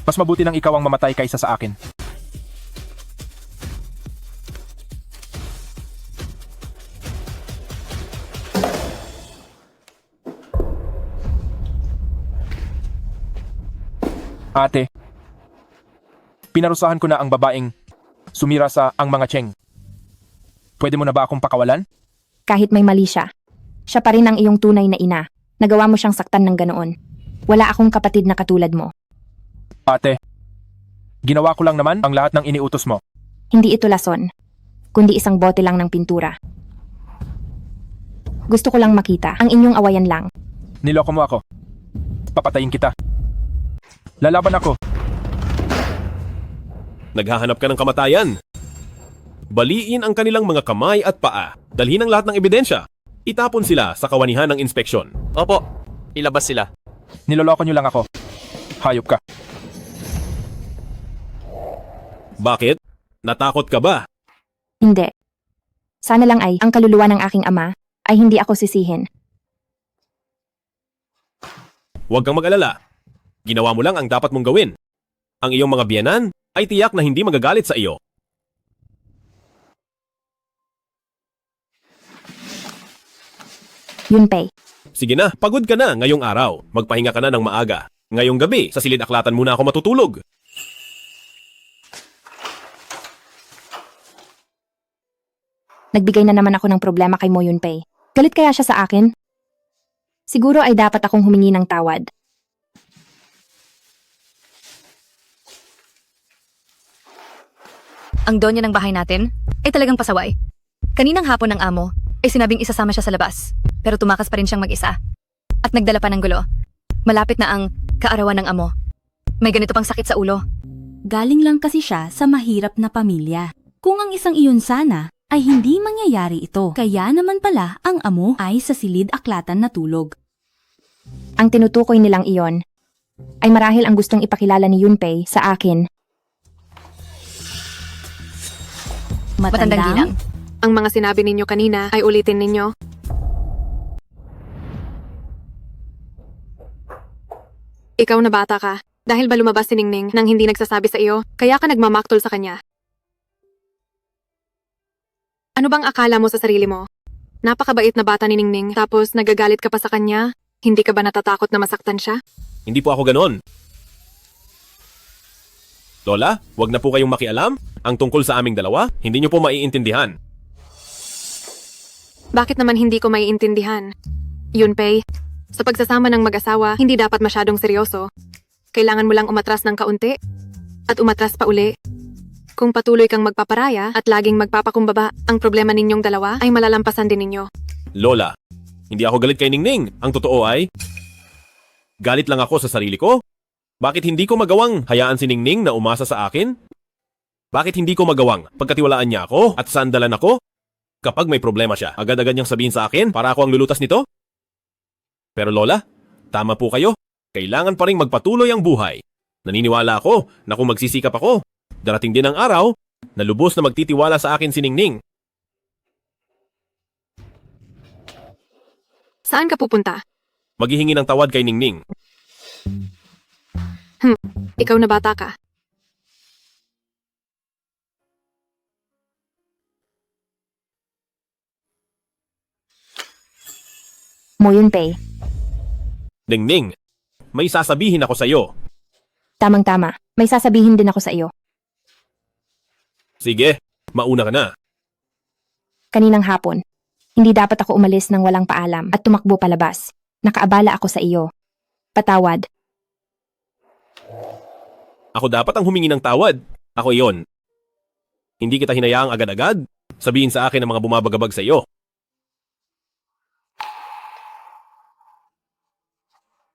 Mas mabuti nang ikaw ang mamatay kaysa sa akin. Ate, pinarusahan ko na ang babaeng sumira sa ang mga Cheng. Pwede mo na ba akong pakawalan? Kahit may mali siya, siya pa rin ang iyong tunay na ina. Nagawa mo siyang saktan ng ganoon. Wala akong kapatid na katulad mo. Ate, ginawa ko lang naman ang lahat ng iniutos mo. Hindi ito lason, kundi isang bote lang ng pintura. Gusto ko lang makita ang inyong awayan lang. Niloko mo ako. Papatayin kita. Lalaban ako. Naghahanap ka ng kamatayan. Baliin ang kanilang mga kamay at paa. Dalhin ang lahat ng ebidensya. Itapon sila sa kawanihan ng inspeksyon. Opo, ilabas sila. Niloloko niyo lang ako. Hayop ka. Bakit? Natakot ka ba? Hindi. Sana lang ay ang kaluluwa ng aking ama ay hindi ako sisihin Huwag kang mag-alala. Ginawa mo lang ang dapat mong gawin. Ang iyong mga biyenan ay tiyak na hindi magagalit sa iyo. Yunpei, Sige na, pagod ka na ngayong araw. Magpahinga ka na ng maaga. Ngayong gabi, sa silid-aklatan muna ako matutulog. nagbigay na naman ako ng problema kay Mo Yunpei. Galit kaya siya sa akin? Siguro ay dapat akong humingi ng tawad. Ang donya ng bahay natin ay talagang pasaway. Kaninang hapon ng amo ay sinabing isasama siya sa labas, pero tumakas pa rin siyang mag-isa. At nagdala pa ng gulo. Malapit na ang kaarawan ng amo. May ganito pang sakit sa ulo. Galing lang kasi siya sa mahirap na pamilya. Kung ang isang iyon sana, ay hindi mangyayari ito. Kaya naman pala ang amo ay sa silid-aklatan na tulog. Ang tinutukoy nilang iyon ay marahil ang gustong ipakilala ni Yunpei sa akin. Matandang ginang. Ang mga sinabi ninyo kanina ay ulitin ninyo. Ikaw na bata ka. Dahil ba lumabas si Ningning nang hindi nagsasabi sa iyo, kaya ka nagmamaktol sa kanya? Ano bang akala mo sa sarili mo? Napakabait na bata ni Ningning tapos nagagalit ka pa sa kanya? Hindi ka ba natatakot na masaktan siya? Hindi po ako ganon. Lola, wag na po kayong makialam. Ang tungkol sa aming dalawa, hindi niyo po maiintindihan. Bakit naman hindi ko maiintindihan? Yunpei, sa pagsasama ng mag-asawa, hindi dapat masyadong seryoso. Kailangan mo lang umatras ng kaunti at umatras pa uli. Kung patuloy kang magpaparaya at laging magpapakumbaba, ang problema ninyong dalawa ay malalampasan din ninyo. Lola, hindi ako galit kay Ningning. Ang totoo ay, galit lang ako sa sarili ko. Bakit hindi ko magawang hayaan si Ningning na umasa sa akin? Bakit hindi ko magawang pagkatiwalaan niya ako at sandalan ako? Kapag may problema siya, agad-agad niyang sabihin sa akin para ako ang lulutas nito? Pero Lola, tama po kayo. Kailangan pa rin magpatuloy ang buhay. Naniniwala ako na kung magsisikap ako, darating din ang araw na lubos na magtitiwala sa akin si Ningning. Saan ka pupunta? Maghihingi ng tawad kay Ningning. Ikaw na bata ka. Mo Yunpei, Ningning, may sasabihin ako sa iyo. tamang-tama. May sasabihin din ako sa iyo. Sige, mauna ka na. Kaninang hapon, hindi dapat ako umalis ng walang paalam at tumakbo palabas. Nakaabala ako sa iyo. Patawad. Ako dapat ang humingi ng tawad. Ako iyon. Hindi kita hinayaang agad-agad. Sabihin sa akin ang mga bumabagabag sa iyo.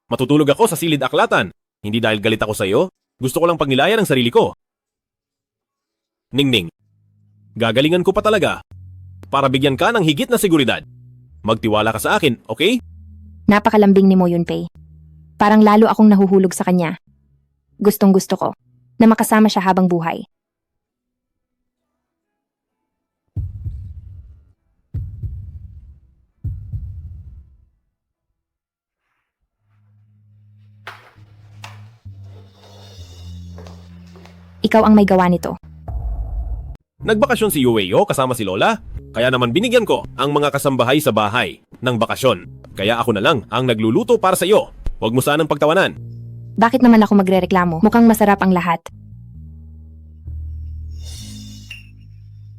Matutulog ako sa silid-aklatan. Hindi dahil galit ako sa iyo. Gusto ko lang pagnilayan ang sarili ko. Ningning, gagalingan ko pa talaga para bigyan ka ng higit na seguridad. Magtiwala ka sa akin, okay? Napakalambing ni Mo Yunpei. Parang lalo akong nahuhulog sa kanya. Gustong-gusto ko na makasama siya habang buhay. Ikaw ang may gawa nito. Nagbakasyon si Yueyo kasama si Lola. Kaya naman binigyan ko ang mga kasambahay sa bahay ng bakasyon. Kaya ako na lang ang nagluluto para sa iyo. Huwag mo sanang pagtawanan. Bakit naman ako magrereklamo? Mukhang masarap ang lahat.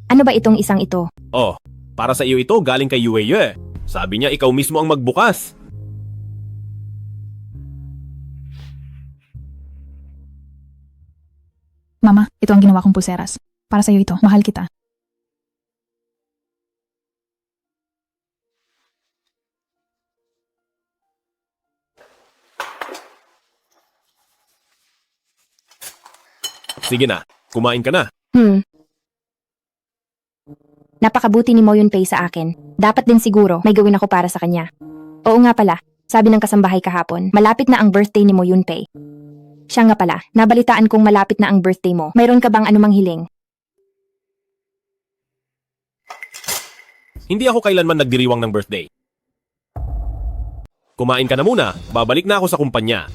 Ano ba itong isang ito? Oh, para sa iyo ito galing kay Yueyo eh. Sabi niya ikaw mismo ang magbukas. Mama, ito ang ginawa kong pulseras. Para sa'yo ito, mahal kita. Sige na, kumain ka na. Napakabuti ni Mo Yunpei sa akin. Dapat din siguro may gawin ako para sa kanya. Oo nga pala, sabi ng kasambahay kahapon, malapit na ang birthday ni Mo Yunpei. Siya nga pala, nabalitaan kong malapit na ang birthday mo. Mayroon ka bang anumang hiling? Hindi ako kailanman nagdiriwang ng birthday. Kumain ka na muna, babalik na ako sa kumpanya.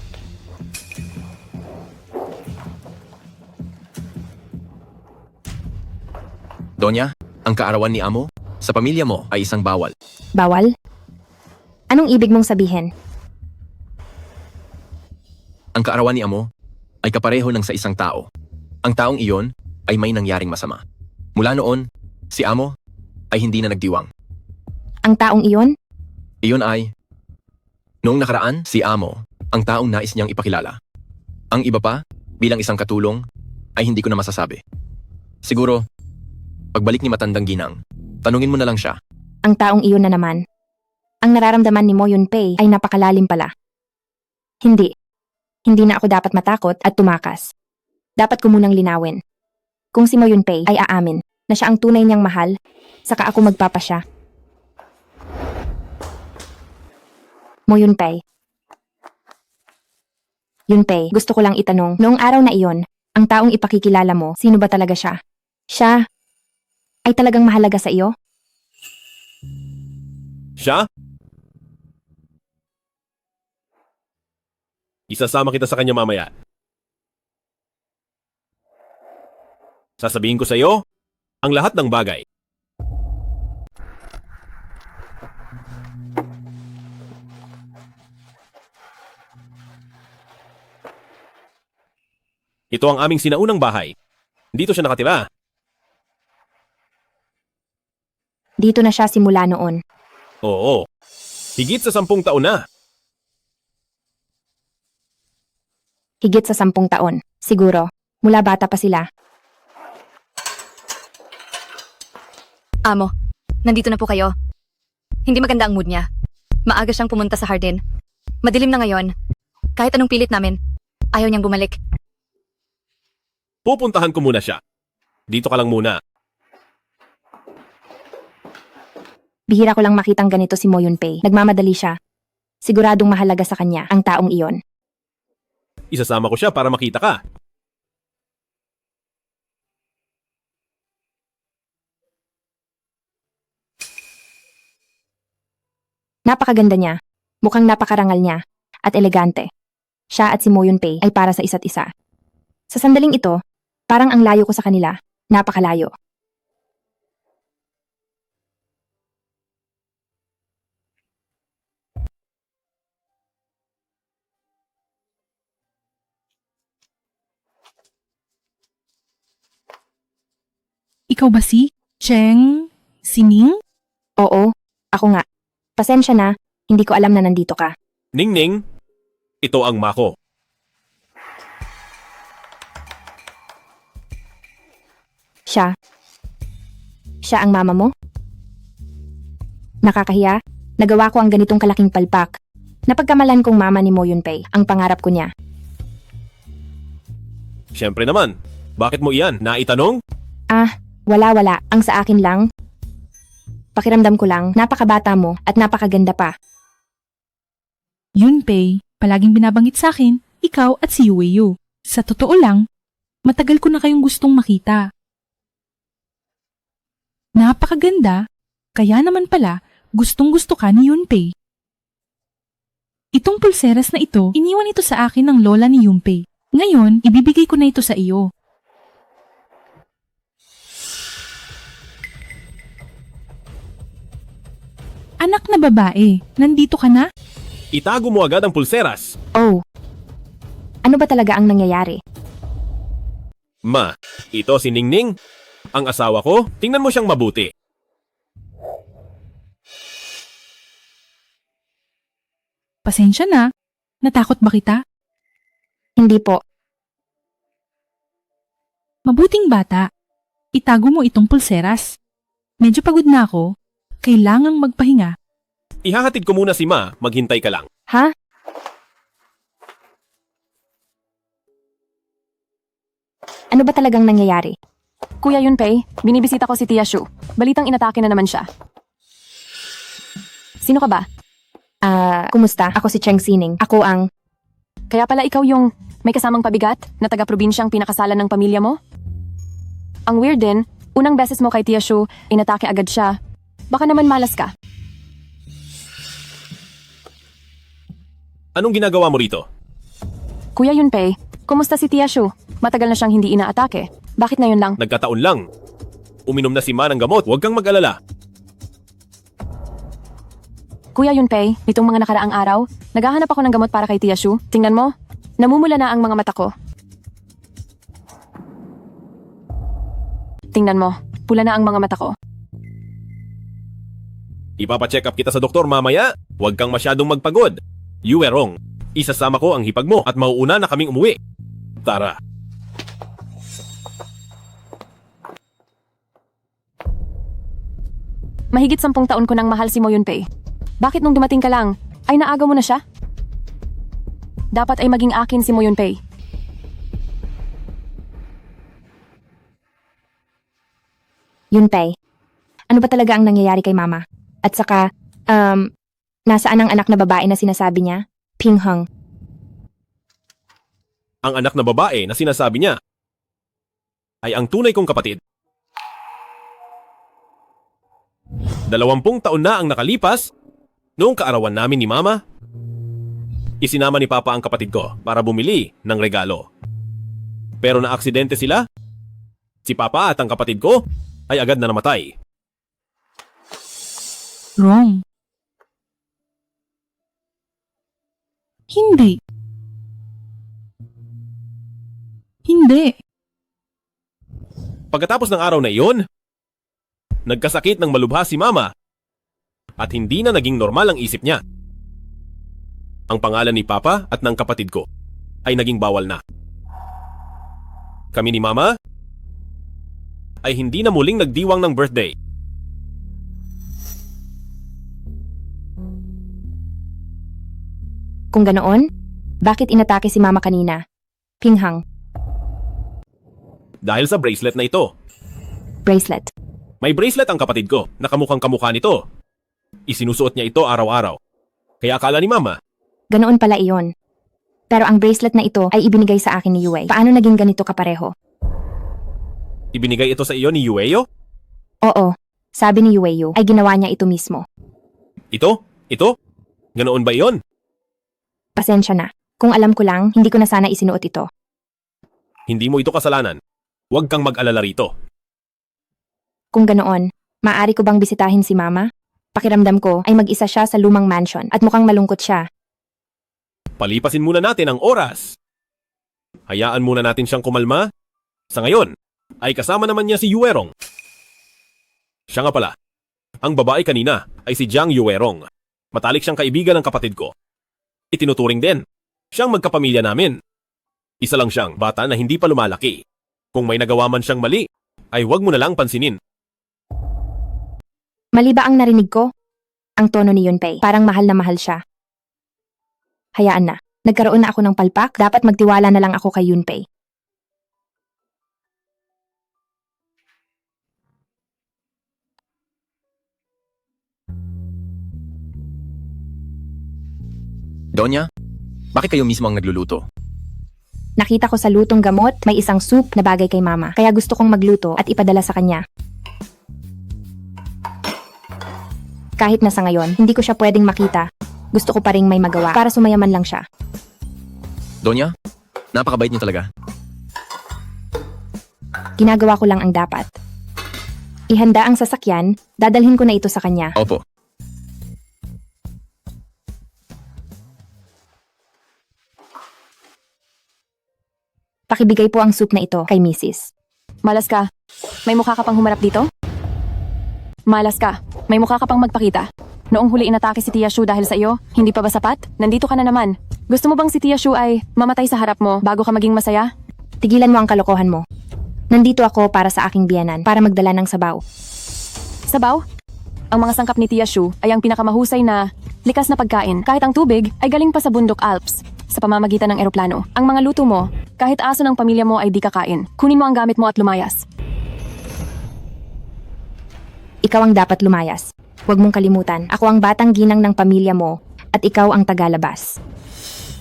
Donya, ang kaarawan ni Amo sa pamilya mo ay isang bawal. Bawal? Anong ibig mong sabihin? Ang kaarawan ni Amo ay kapareho ng sa isang tao. Ang taong iyon ay may nangyaring masama. Mula noon, si Amo ay hindi na nagdiwang. Ang taong iyon? Iyon ay, noong nakaraan, si Amo ang taong nais niyang ipakilala. Ang iba pa, bilang isang katulong, ay hindi ko na masasabi. Siguro, pagbalik ni Matandang Ginang, tanungin mo na lang siya. Ang taong iyon na naman. Ang nararamdaman ni Mo Yun-pei ay napakalalim pala. Hindi. Hindi na ako dapat matakot at tumakas. Dapat ko munang linawin. Kung si Mo Yun-pei ay aamin na siya ang tunay niyang mahal, saka ako magpapasya. Mo Yun-pei. Yun-pei, gusto ko lang itanong, noong araw na iyon, ang taong ipakikilala mo, sino ba talaga siya? Siya ay talagang mahalaga sa iyo? Siya? Isasama kita sa kanya mamaya. Sasabihin ko sa iyo ang lahat ng bagay. Ito ang aming sinaunang bahay. Dito siya nakatira. Dito na siya simula noon. Oo. Higit sa 10 taon na. Higit sa 10 taon. Siguro. Mula bata pa sila. Amo, nandito na po kayo. Hindi maganda ang mood niya. Maaga siyang pumunta sa hardin. Madilim na ngayon. Kahit anong pilit namin, ayaw niyang bumalik. Pupuntahan ko muna siya. Dito ka lang muna. Bihira ko lang makitang ganito si Mo Yun-pei. Nagmamadali siya. Siguradong mahalaga sa kanya ang taong iyon. Isasama ko siya para makita ka. Napakaganda niya. Mukhang napakarangal niya. At elegante. Siya at si Mo Yun-pei ay para sa isa't isa. Sa sandaling ito, parang ang layo ko sa kanila. Napakalayo. Ikaw ba si Cheng Sining? Oo, ako nga. Pasensya na, hindi ko alam na nandito ka. Ningning, ito ang Mako. Siya. Siya ang mama mo? Nakakahiya, nagawa ko ang ganitong kalaking palpak. Napagkamalan kong mama ni Mo Yun-pei, ang pangarap ko niya. Siyempre naman. Bakit mo iyan? Naitanong? Ah, wala. Ang sa akin lang. Pakiramdam ko lang, napakabata mo at napakaganda pa. Yun-pei, palaging binabanggit sa akin, ikaw at si Yueyu. Sa totoo lang, matagal ko na kayong gustong makita. Napakaganda, kaya naman pala gustong-gusto ka ni Yun-pei. Itong pulseras na ito, iniwan ito sa akin ng lola ni Yun-pei. Ngayon, ibibigay ko na ito sa iyo. Anak na babae, nandito ka na? Itago mo agad ang pulseras. Oh. Ano ba talaga ang nangyayari? Ma, ito si Ningning. Ang asawa ko, tingnan mo siyang mabuti. Pasensya na. Natakot ba kita? Hindi po. Mabuting bata. Itago mo itong pulseras. Medyo pagod na ako. Kailangang magpahinga. Ihahatid ko muna si Ma, maghintay ka lang. Ha? Ano ba talagang nangyayari? Kuya Yun-pei, binibisita ko si Tia Shu. Balitang inatake na naman siya. Sino ka ba? Kumusta? Ako si Cheng Sining. Ako ang... Kaya pala ikaw yung may kasamang pabigat na taga-probinsyang pinakasalan ng pamilya mo? Ang weird din, unang beses mo kay Tia Shu, inatake agad siya. Baka naman malas ka. Anong ginagawa mo rito? Kuya Yunpei, kumusta si Tia Shu? Matagal na siyang hindi inaatake. Bakit ngayon lang? Nagkataon lang. Uminom na si Ma ng gamot. Huwag kang mag-alala. Kuya Yunpei, nitong mga nakaraang araw, naghahanap ako ng gamot para kay Tia Shu. Tingnan mo, namumula na ang mga mata ko. Tingnan mo, pula na ang mga mata ko. Ipapacheck up kita sa doktor mamaya. Huwag kang masyadong magpagod. Yuerong, isasama ko ang hipag mo at mauuna na kaming umuwi. Tara. Mahigit 10 taon ko nang mahal si Mo Yunpei. Bakit nung dumating ka lang, ay naaga mo na siya? Dapat ay maging akin si Mo Yunpei. Yunpei, ano ba talaga ang nangyayari kay Mama? At saka, nasaan ang anak na babae na sinasabi niya? Pingheng. Ang anak na babae na sinasabi niya ay ang tunay kong kapatid. 20 taon na ang nakalipas noong kaarawan namin ni Mama. Isinama ni Papa ang kapatid ko para bumili ng regalo. Pero naaksidente sila. Si Papa at ang kapatid ko ay agad na namatay. Wrong. Hindi. Hindi. Pagkatapos ng araw na iyon, nagkasakit ng malubha si Mama at hindi na naging normal ang isip niya. Ang pangalan ni Papa at ng kapatid ko ay naging bawal na. Kami ni Mama ay hindi na muling nagdiwang ng birthday. Kung ganoon, bakit inatake si Mama kanina? Pingheng. Dahil sa bracelet na ito. Bracelet. May bracelet ang kapatid ko na kamukhang kamukha nito. Isinusuot niya ito araw-araw. Kaya akala ni Mama. Ganoon pala iyon. Pero ang bracelet na ito ay ibinigay sa akin ni Yue. Paano naging ganito kapareho? Ibinigay ito sa iyo ni Yueyo? Oo. Sabi ni Yueyo ay ginawa niya ito mismo. Ito? Ito? Ganoon ba iyon? Pasensya na. Kung alam ko lang, hindi ko na sana isinuot ito. Hindi mo ito kasalanan. Huwag kang mag-alala rito. Kung ganoon, maaari ko bang bisitahin si Mama? Pakiramdam ko ay mag-isa siya sa lumang mansion at mukhang malungkot siya. Palipasin muna natin ang oras. Hayaan muna natin siyang kumalma. Sa ngayon, ay kasama naman niya si Yuerong. Siya nga pala, ang babae kanina ay si Jiang Yuerong. Matalik siyang kaibigan ng kapatid ko. Itinuturing din. Siyang magkapamilya namin. Isa lang siyang bata na hindi pa lumalaki. Kung may nagawa man siyang mali, ay huwag mo na lang pansinin. Mali ba ang narinig ko? Ang tono ni Yunpei, parang mahal na mahal siya. Hayaan na. Nagkaroon na ako ng palpak, dapat magtiwala na lang ako kay Yunpei. Donya, bakit kayo mismo ang nagluluto? Nakita ko sa lutong gamot, may isang soup na bagay kay Mama. Kaya gusto kong magluto at ipadala sa kanya. Kahit na sa ngayon, hindi ko siya pwedeng makita. Gusto ko pa ring may magawa para sumayaman lang siya. Donya, napakabait niyo talaga. Ginagawa ko lang ang dapat. Ihanda ang sasakyan, dadalhin ko na ito sa kanya. Opo. Pakibigay po ang soup na ito kay Mrs. Malas ka. May mukha ka pang humarap dito? Malas ka. May mukha ka pang magpakita. Noong huli inatake si Tia Shu dahil sa iyo, hindi pa ba sapat? Nandito ka na naman. Gusto mo bang si Tia Shu ay mamatay sa harap mo bago ka maging masaya? Tigilan mo ang kalokohan mo. Nandito ako para sa aking biyanan, para magdala ng sabaw. Sabaw? Ang mga sangkap ni Tia Shu ay ang pinakamahusay na likas na pagkain. Kahit ang tubig ay galing pa sa bundok Alps sa pamamagitan ng eroplano. Ang mga luto mo, kahit aso ng pamilya mo ay di kakain. Kunin mo ang gamit mo at lumayas. Ikaw ang dapat lumayas. Huwag mong kalimutan, ako ang batang ginang ng pamilya mo at ikaw ang tagalabas.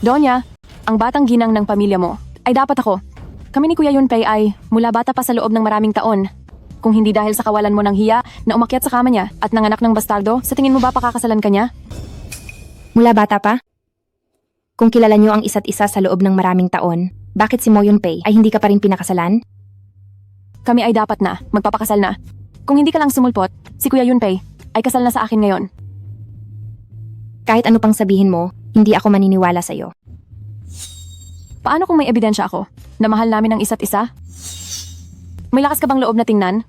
Donya, ang batang ginang ng pamilya mo ay dapat ako. Kami ni Kuya Yunpei ay mula bata pa sa loob ng maraming taon. Kung hindi dahil sa kawalan mo ng hiya na umakyat sa kama niya at nanganak ng bastardo, sa tingin mo ba pakakasalan ka niya? Mula bata pa? Kung kilala niyo ang isa't isa sa loob ng maraming taon, bakit si Mo Yun-pei ay hindi ka pa rin pinakasalan? Kami ay dapat na, magpapakasal na. Kung hindi ka lang sumulpot, si Kuya Yunpei ay kasal na sa akin ngayon. Kahit ano pang sabihin mo, hindi ako maniniwala sa'yo. Paano kung may ebidensya ako na mahal namin ang isa't isa? May lakas ka bang loob na tingnan?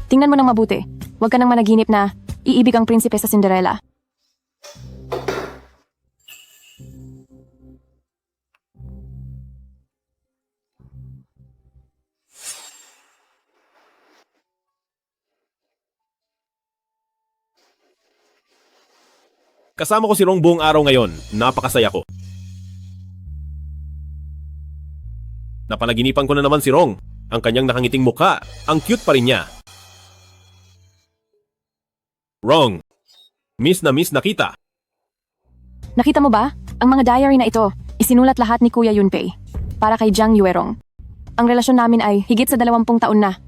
Tingnan mo nang mabuti. Huwag ka nang managinip na iibig ang prinsipe sa Cinderella. Kasama ko si Rong buong araw ngayon. Napakasaya ko. Napanaginipan ko na naman si Rong. Ang kanyang nakangiting mukha. Ang cute pa rin niya. Rong, miss na kita. Nakita mo ba? Ang mga diary na ito, isinulat lahat ni Kuya Yunpei para kay Jiang Yuerong. Ang relasyon namin ay higit sa 20 taon na.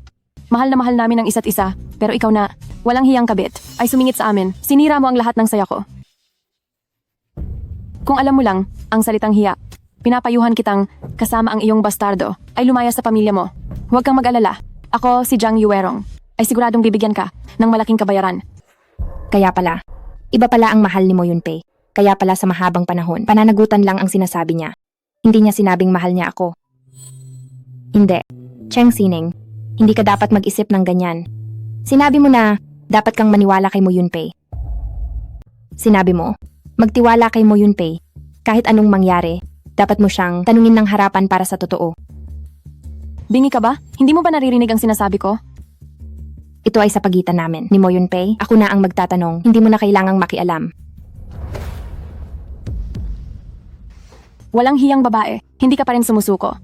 Mahal na mahal namin ang isa't isa, pero ikaw na, walang hiyang kabit, ay sumingit sa amin. Sinira mo ang lahat ng saya ko. Kung alam mo lang, ang salitang hiya, pinapayuhan kitang kasama ang iyong bastardo ay lumaya sa pamilya mo. Huwag kang mag-alala. Ako, si Jiang Yuerong, ay siguradong bibigyan ka ng malaking kabayaran. Kaya pala, iba pala ang mahal ni Mo Yun-pei. Kaya pala sa mahabang panahon, pananagutan lang ang sinasabi niya. Hindi niya sinabing mahal niya ako. Hindi. Cheng Sining, hindi ka dapat mag-isip ng ganyan. Sinabi mo na dapat kang maniwala kay Mo Yun-pei. Sinabi mo, magtiwala kay Mo Yun-pei. Kahit anong mangyari, dapat mo siyang tanungin ng harapan para sa totoo. Bingi ka ba? Hindi mo ba naririnig ang sinasabi ko? Ito ay sa pagitan namin ni Mo Yun-pei. Ako na ang magtatanong, hindi mo na kailangang makialam. Walang hiyang babae, hindi ka pa rin sumusuko.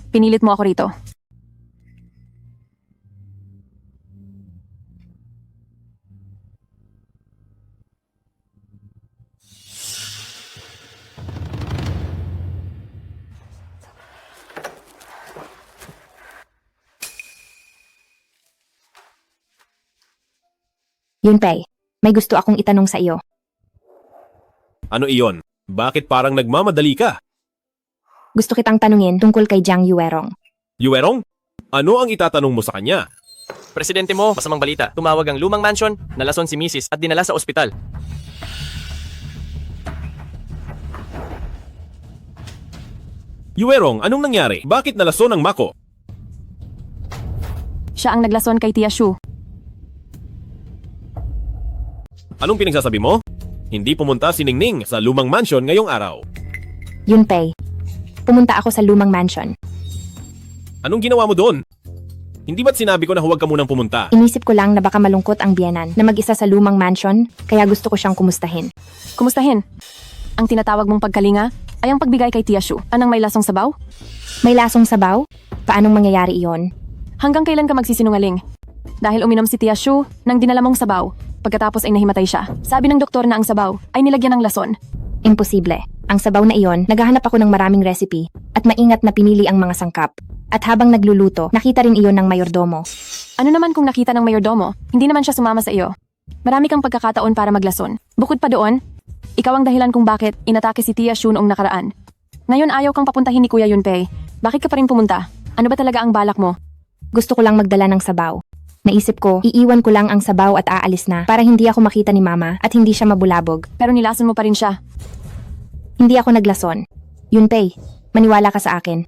Pinilit mo ako rito. Yunpei, may gusto akong itanong sa iyo. Ano iyon? Bakit parang nagmamadali ka? Gusto kitang tanungin tungkol kay Jiang Yuerong. Yuerong? Ano ang itatanong mo sa kanya? Presidente mo, masamang balita. Tumawag ang lumang mansion, nalason si Mrs. at dinala sa ospital. Yuerong, anong nangyari? Bakit nalason ang Mako? Siya ang naglason kay Tia Shu. Anong pinagsasabi mo? Hindi pumunta si Ningning sa lumang mansion ngayong araw. Yunpei, pumunta ako sa lumang mansion. Anong ginawa mo doon? Hindi ba't sinabi ko na huwag ka munang pumunta? Inisip ko lang na baka malungkot ang biyenan na mag-isa sa lumang mansion, kaya gusto ko siyang kumustahin. Kumustahin? Ang tinatawag mong pagkalinga ay ang pagbigay kay Tia Shu. Anang may lasong sabaw? May lasong sabaw? Paanong mangyayari iyon? Hanggang kailan ka magsisinungaling? Dahil uminom si Tia Shu ng dinala mong sabaw, pagkatapos ay nahimatay siya. Sabi ng doktor na ang sabaw ay nilagyan ng lason. Imposible. Ang sabaw na iyon, naghahanap ako ng maraming recipe at maingat na pinili ang mga sangkap. At habang nagluluto, nakita rin iyon ng mayordomo. Ano naman kung nakita ng mayordomo, hindi naman siya sumama sa iyo? Marami kang pagkakataon para maglason. Bukod pa doon, ikaw ang dahilan kung bakit inatake si Tia Shu noong nakaraan. Ngayon ayaw kang papuntahin ni Kuya Yunpei. Bakit ka pa rin pumunta? Ano ba talaga ang balak mo? Gusto ko lang magdala ng sabaw. Naisip ko, iiwan ko lang ang sabaw at aalis na para hindi ako makita ni Mama at hindi siya mabulabog. Pero nilason mo pa rin siya. Hindi ako naglason. Yunpei, maniwala ka sa akin.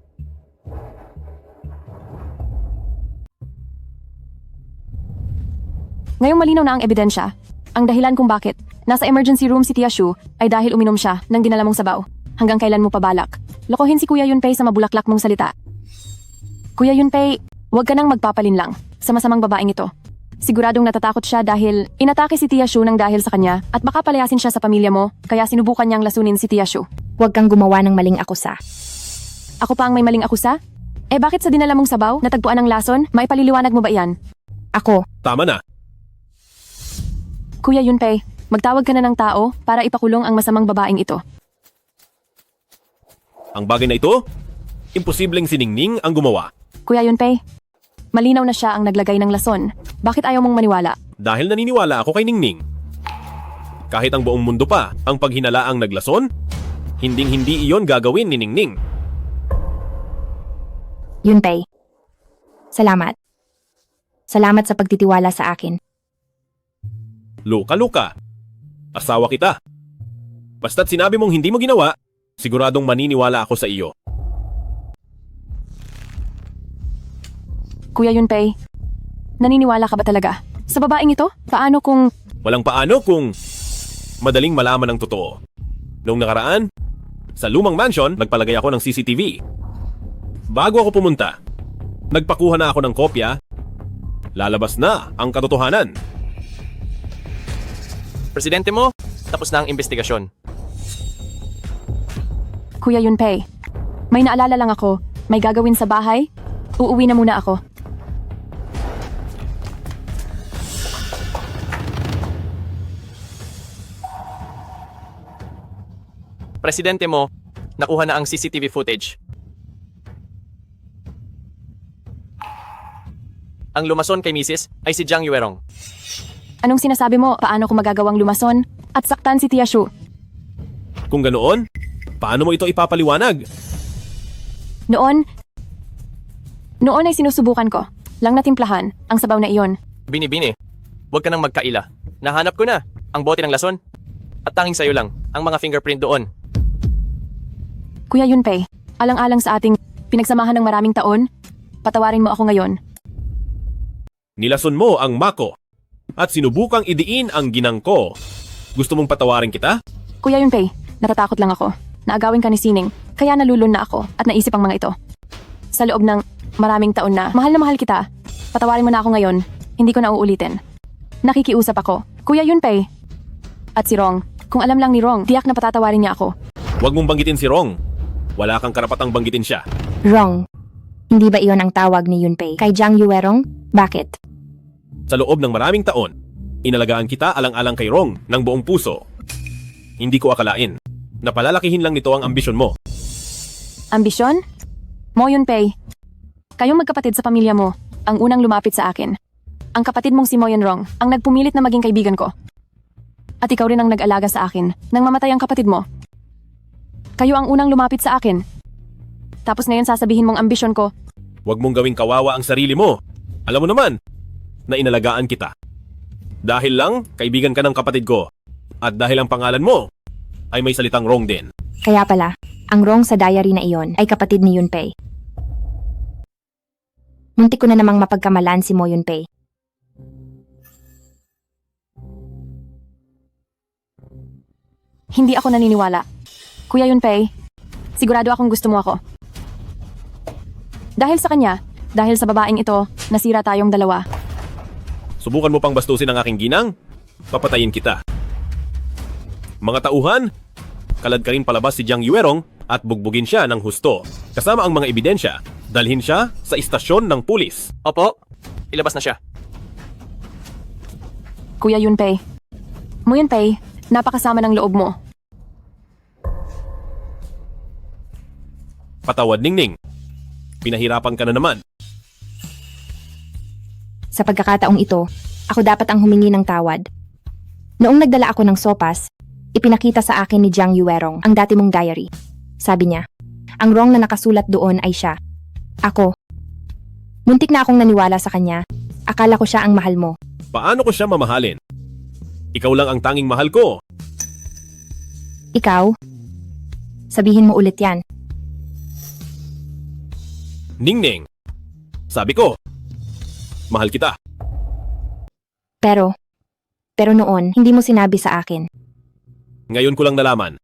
Ngayong malinaw na ang ebidensya, ang dahilan kung bakit nasa emergency room si Tia Shu ay dahil uminom siya ng dinala mong sabaw. Hanggang kailan mo pa balak? Lokohin si Kuya Yunpei sa mabulaklak mong salita. Kuya Yunpei, huwag ka nang magpapalinlang sa masamang babaeng ito. Siguradong natatakot siya dahil inatake si Tia Shu ng dahil sa kanya at baka palayasin siya sa pamilya mo kaya sinubukan niyang lasunin si Tia Shu. Huwag kang gumawa ng maling akusa. Ako pa ang may maling akusa? Eh bakit sa dinala mong sabaw natagpuan ng lason? Maipaliliwanag mo ba iyan? Ako. Tama na. Kuya Yunpei, magtawag ka na ng tao para ipakulong ang masamang babaeng ito. Ang bagay na ito, imposibleng si Ningning ang gumawa. Kuya Yunpei, Malinaw na siya ang naglagay ng lason. Bakit ayaw mong maniwala? Dahil naniniwala ako kay Ningning. Kahit ang buong mundo pa ang paghinalaang naglason, hinding-hindi iyon gagawin ni Ningning. Yunpei. Salamat. Salamat sa pagtitiwala sa akin. Luka-luka. Asawa kita. Basta't sinabi mong hindi mo ginawa, siguradong maniniwala ako sa iyo. Kuya Yunpei, naniniwala ka ba talaga? Sa babaeng ito? Paano kung... Walang paano kung madaling malaman ang totoo. Noong nakaraan, sa lumang mansion, nagpalagay ako ng CCTV. Bago ako pumunta, nagpakuha na ako ng kopya. Lalabas na ang katotohanan. Presidente mo, tapos na ang investigasyon. Kuya Yunpei, may naalala lang ako. May gagawin sa bahay? Uuwi na muna ako. Presidente mo, nakuha na ang CCTV footage. Ang lumason kay Mrs. ay si Jiang Yuerong. Anong sinasabi mo? Paano ko magagawang lumason at saktan si Tia Shu? Kung ganoon, paano mo ito ipapaliwanag? Noon ay sinusubukan ko lang natimplahan ang sabaw na iyon. Bini-bini, huwag ka nang magkaila. Nahanap ko na ang bote ng lason. At tanging sayo lang ang mga fingerprint doon. Kuya Yunpei, alang-alang sa ating pinagsamahan ng maraming taon, patawarin mo ako ngayon. Nilason mo ang Mako at sinubukang idiin ang ginang ko. Gusto mong patawarin kita? Kuya Yunpei, natatakot lang ako. Naagawin ka ni Sining, kaya nalulun na ako at naisip ang mga ito. Sa loob ng maraming taon na mahal kita. Patawarin mo na ako ngayon, hindi ko na uulitin. Nakikiusap ako. Kuya Yunpei. At si Rong, kung alam lang ni Rong, tiyak na patatawarin niya ako. Huwag mong banggitin si Rong. Wala kang karapatang banggitin siya. Wrong. Hindi ba iyon ang tawag ni Yunpei kay Jiang Yuerong? Bakit? Sa loob ng maraming taon, inalagaan kita alang-alang kay Rong ng buong puso. Hindi ko akalain na palalakihin lang nito ang ambisyon mo. Ambisyon? Mo Yunpei, kayong magkapatid sa pamilya mo, ang unang lumapit sa akin. Ang kapatid mong si Mo Yunrong, ang nagpumilit na maging kaibigan ko. At ikaw rin ang nag-alaga sa akin nang mamatay ang kapatid mo. Kayo ang unang lumapit sa akin. Tapos ngayon sasabihin mong ambisyon ko. Huwag mong gawing kawawa ang sarili mo. Alam mo naman na inalagaan kita. Dahil lang, kaibigan ka ng kapatid ko. At dahil ang pangalan mo ay may salitang Rong din. Kaya pala, ang Rong sa diary na iyon ay kapatid ni Yunpei. Muntik ko na namang mapagkamalan si Mo Yunpei. Hindi ako naniniwala. Kuya Yunpei, sigurado akong gusto mo ako. Dahil sa kanya, dahil sa babaeng ito, nasira tayong dalawa. Subukan mo pang bastusin ang aking ginang, papatayin kita. Mga tauhan, kalad ka rin palabas si Jiang Yuerong at bugbugin siya ng husto. Kasama ang mga ebidensya, dalhin siya sa istasyon ng pulis. Opo, ilabas na siya. Kuya Yunpei, Mo Yunpei, napakasama ng loob mo. Patawad, Ningning. Pinahirapan ka na naman. Sa pagkakataong ito, ako dapat ang humingi ng tawad. Noong nagdala ako ng sopas, ipinakita sa akin ni Jiang Yuerong ang dati mong diary. Sabi niya, ang Rong na nakasulat doon ay siya. Ako. Muntik na akong naniwala sa kanya. Akala ko siya ang mahal mo. Paano ko siya mamahalin? Ikaw lang ang tanging mahal ko. Ikaw? Sabihin mo ulit yan. Ningning, sabi ko, mahal kita. Pero noon, hindi mo sinabi sa akin. Ngayon ko lang nalaman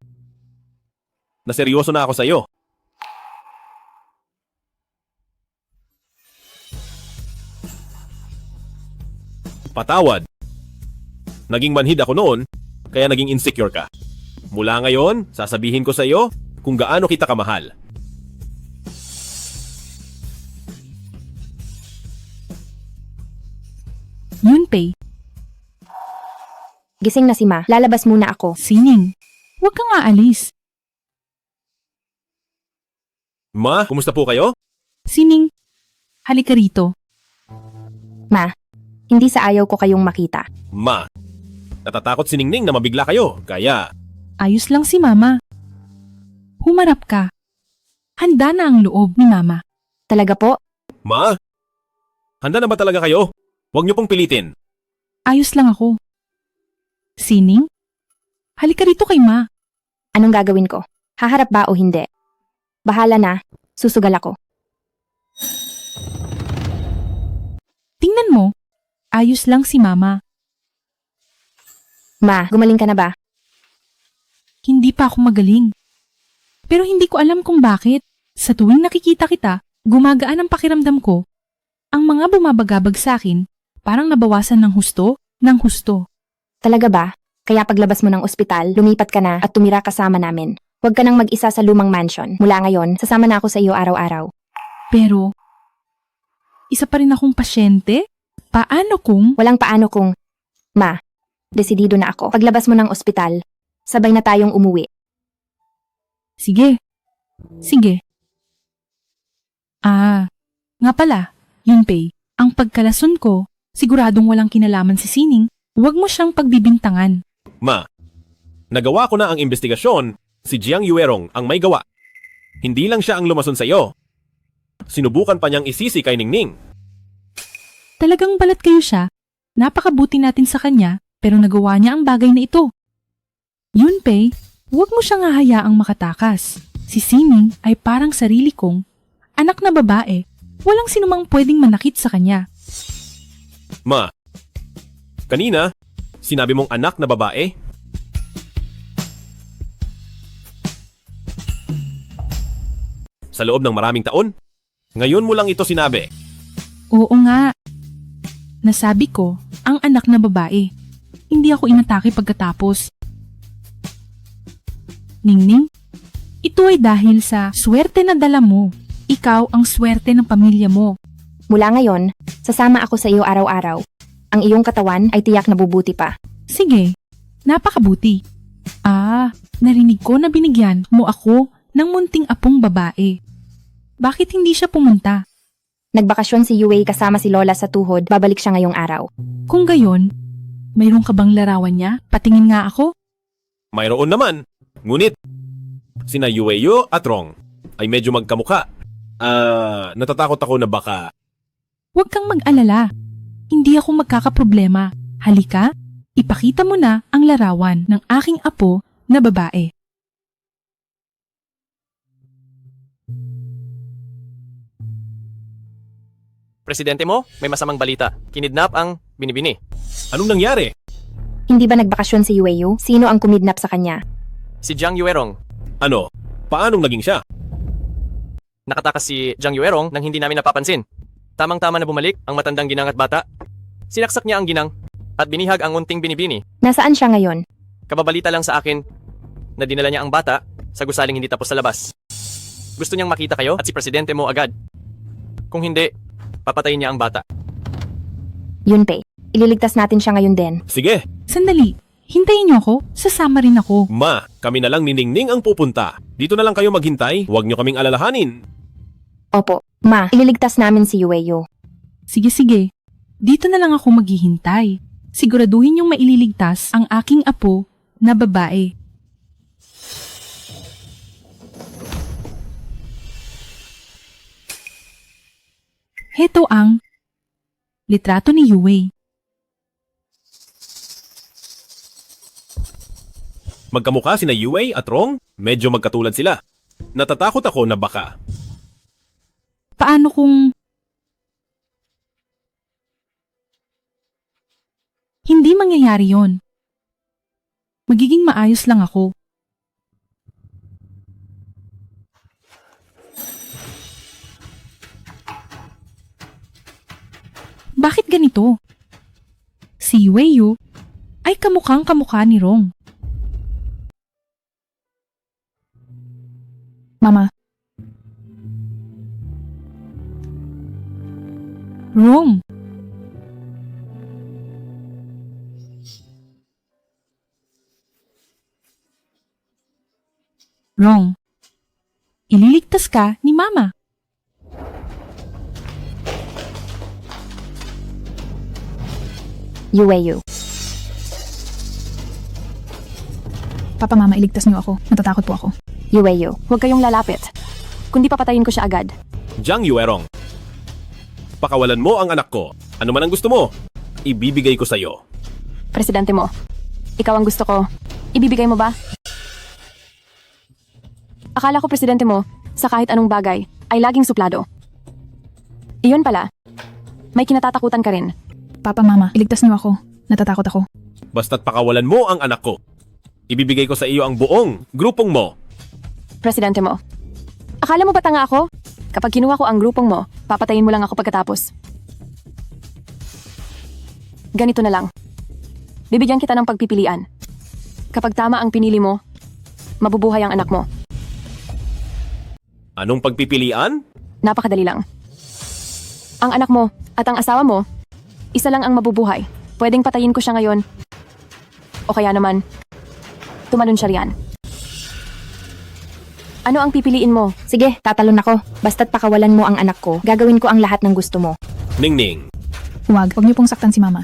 na seryoso na ako sa iyo. Patawad. Naging manhid ako noon, kaya naging insecure ka. Mula ngayon, sasabihin ko sa iyo kung gaano kita kamahal. Yunpei, Gising na si Ma. Lalabas muna ako. Sining, huwag kang aalis. Ma, kumusta po kayo? Sining, halika rito. Ma, hindi sa ayaw ko kayong makita. Ma, natatakot si Ningning na mabigla kayo, kaya... Ayos lang si Mama. Humarap ka. Handa na ang loob ni Mama. Talaga po? Ma? Handa na ba talaga kayo? Huwag niyo pong pilitin. Ayos lang ako. Sining? Halika rito kay Ma. Anong gagawin ko? Haharap ba o hindi? Bahala na, susugal ako. Tingnan mo, ayos lang si Mama. Ma, gumaling ka na ba? Hindi pa ako magaling. Pero hindi ko alam kung bakit. Sa tuwing nakikita kita, gumagaan ang pakiramdam ko. Ang mga bumabagabag sa akin, parang nabawasan ng husto. Talaga ba? Kaya paglabas mo ng ospital, lumipat ka na at tumira kasama namin. Huwag ka nang mag-isa sa lumang mansion. Mula ngayon, sasama na ako sa iyo araw-araw. Pero, isa pa rin akong pasyente? Paano kung... Walang paano kung... Ma, desidido na ako. Paglabas mo ng ospital, sabay na tayong umuwi. Sige. Nga pala, Yunpei, ang pagkalason ko, siguradong walang kinalaman si Sining, huwag mo siyang pagbibintangan. Ma, nagawa ko na ang investigasyon. Si Jiang Yuerong ang may gawa. Hindi lang siya ang lumason sa iyo. Sinubukan pa niyang isisi kay Ningning. Talagang balat kayo siya. Napakabuti natin sa kanya, pero nagawa niya ang bagay na ito. Yunpei, huwag mo siyang hahayaang makatakas. Si Sining ay parang sarili kong anak na babae. Walang sinumang pwedeng manakit sa kanya. Ma, kanina, sinabi mong anak na babae? Sa loob ng maraming taon? Ngayon mo lang ito sinabi. Oo nga. Nasabi ko, ang anak na babae. Hindi ako inatake pagkatapos. Ningning, ito ay dahil sa swerte na dala mo. Ikaw ang swerte ng pamilya mo. Mula ngayon, sasama ako sa iyo araw-araw. Ang iyong katawan ay tiyak na bubuti pa. Sige, napakabuti. Narinig ko na binigyan mo ako ng munting apong babae. Bakit hindi siya pumunta? Nagbakasyon si Yue kasama si Lola sa tuhod, babalik siya ngayong araw. Kung gayon, mayroon ka bang larawan niya? Patingin nga ako. Mayroon naman. Ngunit, sina Yueyo at Rong ay medyo magkamukha. Natatakot ako na baka... Huwag kang mag-alala. Hindi ako magkakaproblema. Halika, ipakita mo na ang larawan ng aking apo na babae. Presidente mo, may masamang balita. Kinidnap ang binibini. Anong nangyari? Hindi ba nagbakasyon si Yueyo? Sino ang kumidnap sa kanya? Si Jiang Yuerong. Ano? Paanong naging siya? Nakatakas si Jiang Yuerong nang hindi namin napapansin. Tamang-tama na bumalik ang matandang ginang at bata. Sinaksak niya ang ginang at binihag ang unting binibini. Nasaan siya ngayon? Kababalita lang sa akin na dinala niya ang bata sa gusaling hindi tapos sa labas. Gusto niyang makita kayo at si presidente mo agad. Kung hindi, papatayin niya ang bata. Yunpei, ililigtas natin siya ngayon din. Sige. Sandali, hintayin niyo ako. Sasama rin ako. Ma, kami na lang ni Ningning ang pupunta. Dito na lang kayo maghintay. Huwag niyo kaming alalahanin. Opo, Ma, ililigtas namin si Yueyo. Sige. Dito na lang ako maghihintay. Siguraduhin niyong maililigtas ang aking apo na babae. Heto ang litrato ni Yue. Magkamukha sina Yue at Rong? Medyo magkatulad sila. Natatakot ako na baka... Paano kung... Hindi mangyayari yon. Magiging maayos lang ako. Bakit ganito? Si Yueyo ay kamukhang kamukha ni Rong. Mama. Rong. Rong. Ililigtas ka ni Mama. Yueyu. Papa, Mama, iligtas niyo ako. Natatakot po ako. Yueyu. Huwag kayong lalapit. Kundi papatayin ko siya agad. Jiang Yuerong. Pakawalan mo ang anak ko. Ano man ang gusto mo, ibibigay ko sa'yo. Presidente mo. Ikaw ang gusto ko. Ibibigay mo ba? Akala ko presidente mo, sa kahit anong bagay, ay laging suplado. Iyon pala. May kinatatakutan ka rin. Papa, Mama, iligtas niyo ako. Natatakot ako. Basta't pakawalan mo ang anak ko. Ibibigay ko sa iyo ang buong grupong mo. Presidente mo. Akala mo ba tanga ako? Kapag kinuha ko ang grupong mo, papatayin mo lang ako pagkatapos. Ganito na lang. Bibigyan kita ng pagpipilian. Kapag tama ang pinili mo, mabubuhay ang anak mo. Anong pagpipilian? Napakadali lang. Ang anak mo at ang asawa mo, isa lang ang mabubuhay. Pwedeng patayin ko siya ngayon. O kaya naman, tumalon siya riyan. Ano ang pipiliin mo? Sige, tatalon ako. Basta't pakawalan mo ang anak ko, gagawin ko ang lahat ng gusto mo. Ningning, Huwag niyo pong saktan si Mama.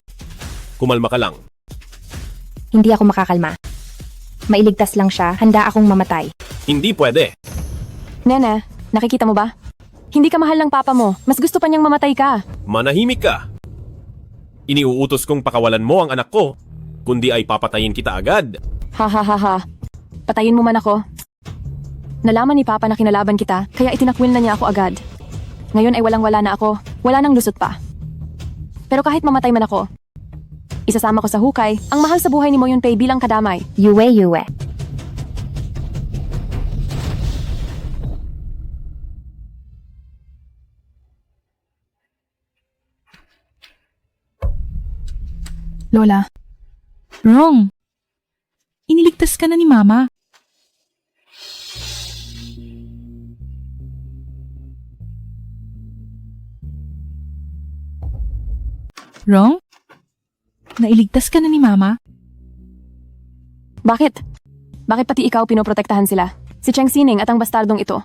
kumalma ka lang. Hindi ako makakalma. Mailigtas lang siya, handa akong mamatay. Hindi pwede. Nene, nakikita mo ba? Hindi ka mahal ng papa mo. Mas gusto pa niyang mamatay ka. Manahimik ka. Iniuutos kong pakawalan mo ang anak ko, kundi ay papatayin kita agad. Ha ha ha ha. Patayin mo man ako. Nalaman ni Papa na kinalaban kita, kaya itinakwil na niya ako agad. Ngayon ay walang-wala na ako, wala nang lusot pa. Pero kahit mamatay man ako, isasama ko sa hukay ang mahal sa buhay ni Mo Yun-pei bilang kadamay. Yue. Lola. Wrong. Iniligtas ka na ni Mama. Wrong? Nailigtas ka na ni Mama? Bakit? Bakit pati ikaw pinoprotektahan sila? Si Cheng Sining at ang bastardong ito.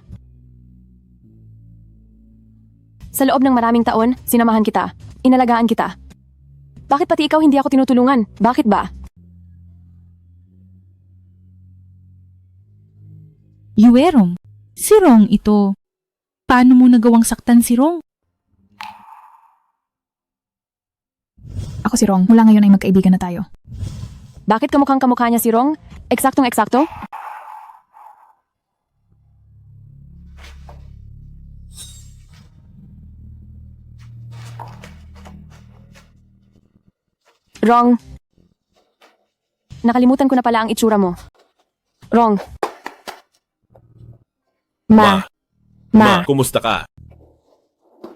Sa loob ng maraming taon, sinamahan kita. Inalagaan kita. Bakit pati ikaw hindi ako tinutulungan? Bakit ba? Yuerong. Si Rong ito. Paano mo nagawang saktan si Rong? Ako si Rong. Mula ngayon ay magkaibigan na tayo. Bakit kamukhang kamukha niya si Rong? Eksaktong-eksakto? Rong. Nakalimutan ko na pala ang itsura mo. Rong. Ma, kumusta ka?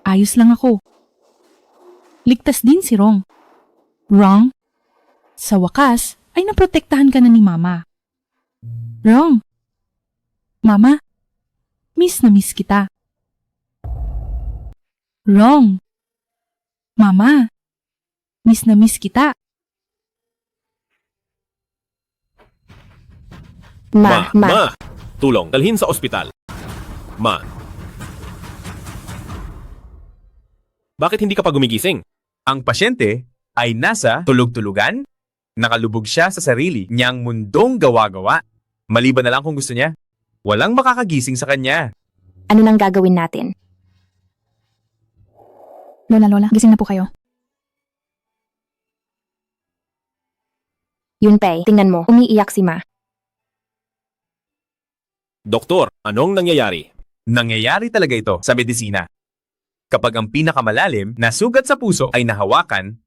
Ayos lang ako. Ligtas din si Rong. Rong? Sa wakas, ay naprotektahan ka na ni Mama. Rong? Mama? Miss na miss kita. Rong? Mama? Miss na miss kita. Ma. Tulong, dalhin sa ospital. Ma. Bakit hindi ka pa gumigising? Ang pasyente ay nasa tulog-tulugan. Nakalubog siya sa sarili niyang mundong gawa-gawa. Maliban na lang kung gusto niya. Walang makakagising sa kanya. Ano nang gagawin natin? Lola, gising na po kayo. Yun-pei, tingnan mo, umiiyak si Ma. Doktor, anong nangyayari? Nangyayari talaga ito sa medisina. Kapag ang pinakamalalim na sugat sa puso ay nahawakan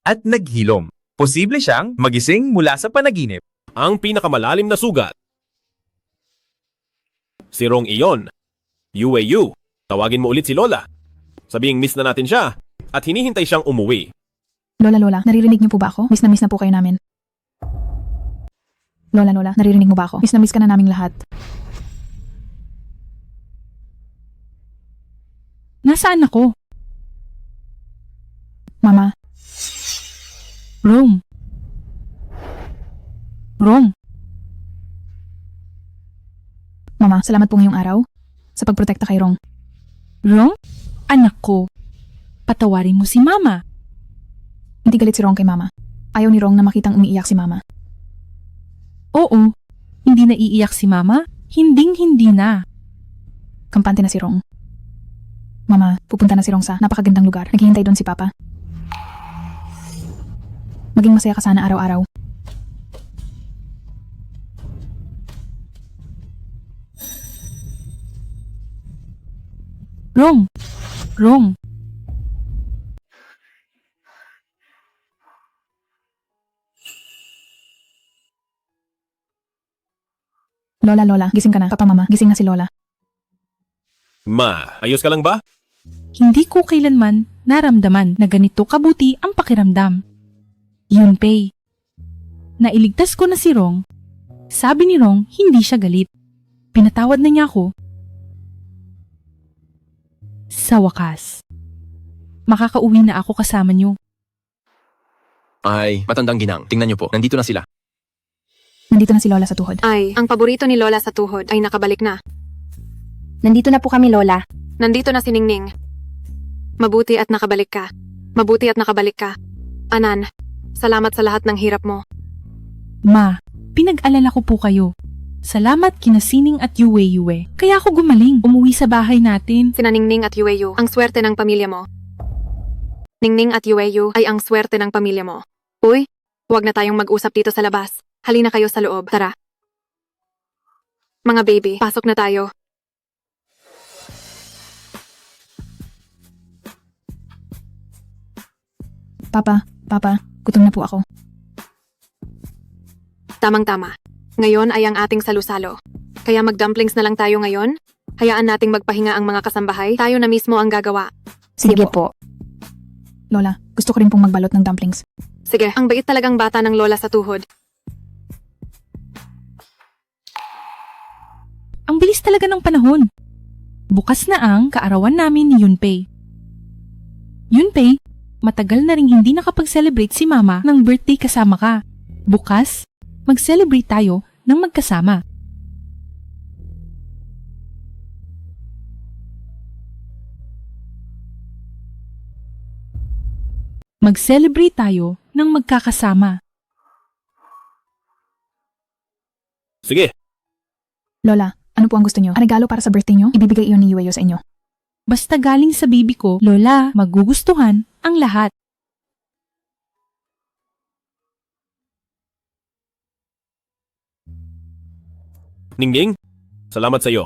at naghilom, posible siyang magising mula sa panaginip. Ang pinakamalalim na sugat. Si Rong iyon. Yueyu. Tawagin mo ulit si Lola. Sabihing miss na natin siya at hinihintay siyang umuwi. Lola, naririnig niyo po ba ako? Miss na po kayo namin. Lola, naririnig mo ba ako? Miss na miss ka na naming lahat. Nasaan ako? Mama. Rong. Mama, salamat po ngayong araw sa pagprotekta kay Rong. Rong? Anak ko. Patawarin mo si Mama. Hindi galit si Rong kay Mama. Ayaw ni Rong na makitang umiiyak si Mama. Oo, hindi na iiyak si Mama. Hinding-hindi na. Kampante na si Rong. Mama, pupunta na si Rong sa napakagandang lugar. Naghihintay doon si Papa. Maging masaya ka sana araw-araw. Rong! Rong! Lola, gising ka na. Papa, Mama, gising na si Lola. Ma, ayos ka lang ba? Hindi ko kailanman naramdaman na ganito kabuti ang pakiramdam. Yunpei. Nailigtas ko na si Rong. Sabi ni Rong, hindi siya galit. Pinatawad na niya ako. Sa wakas, makakauwi na ako kasama niyo. Ay, matandang ginang. Tingnan niyo po, nandito na sila. Nandito na si Lola sa tuhod. Ay, ang paborito ni Lola sa tuhod ay nakabalik na. Nandito na po kami, Lola. Nandito na si Ningning. Mabuti at nakabalik ka. Mabuti at nakabalik ka. Anan, salamat sa lahat ng hirap mo. Ma, pinag-alala ko po kayo. Salamat kina Sining at Yue. Kaya ako gumaling, umuwi sa bahay natin. Sina Ningning at Yueyu, ang swerte ng pamilya mo. Ningning at Yueyu ay ang swerte ng pamilya mo. Uy, huwag na tayong mag-usap dito sa labas. Halina kayo sa loob, tara. Mga baby, pasok na tayo. Papa, gutom na po ako. Tamang-tama. Ngayon ay ang ating salusalo. Kaya mag-dumplings na lang tayo ngayon? Hayaan nating magpahinga ang mga kasambahay. Tayo na mismo ang gagawa. Sige po. Lola, gusto ko rin pong magbalot ng dumplings. Sige, ang bait talagang bata ng lola sa tuhod. Ang bilis talaga ng panahon. Bukas na ang kaarawan namin ni Yunpei. Yunpei, matagal na rin hindi nakapag-celebrate si Mama ng birthday kasama ka. Bukas, mag-celebrate tayo ng magkasama. Mag-celebrate tayo ng magkakasama. Sige. Lola, ano po ang gusto nyo? Ang regalo para sa birthday nyo? Ibibigay iyon ni Yueyo sa inyo. Basta galing sa bibi ko, Lola, magugustuhan ang lahat. Ningning, salamat sa iyo.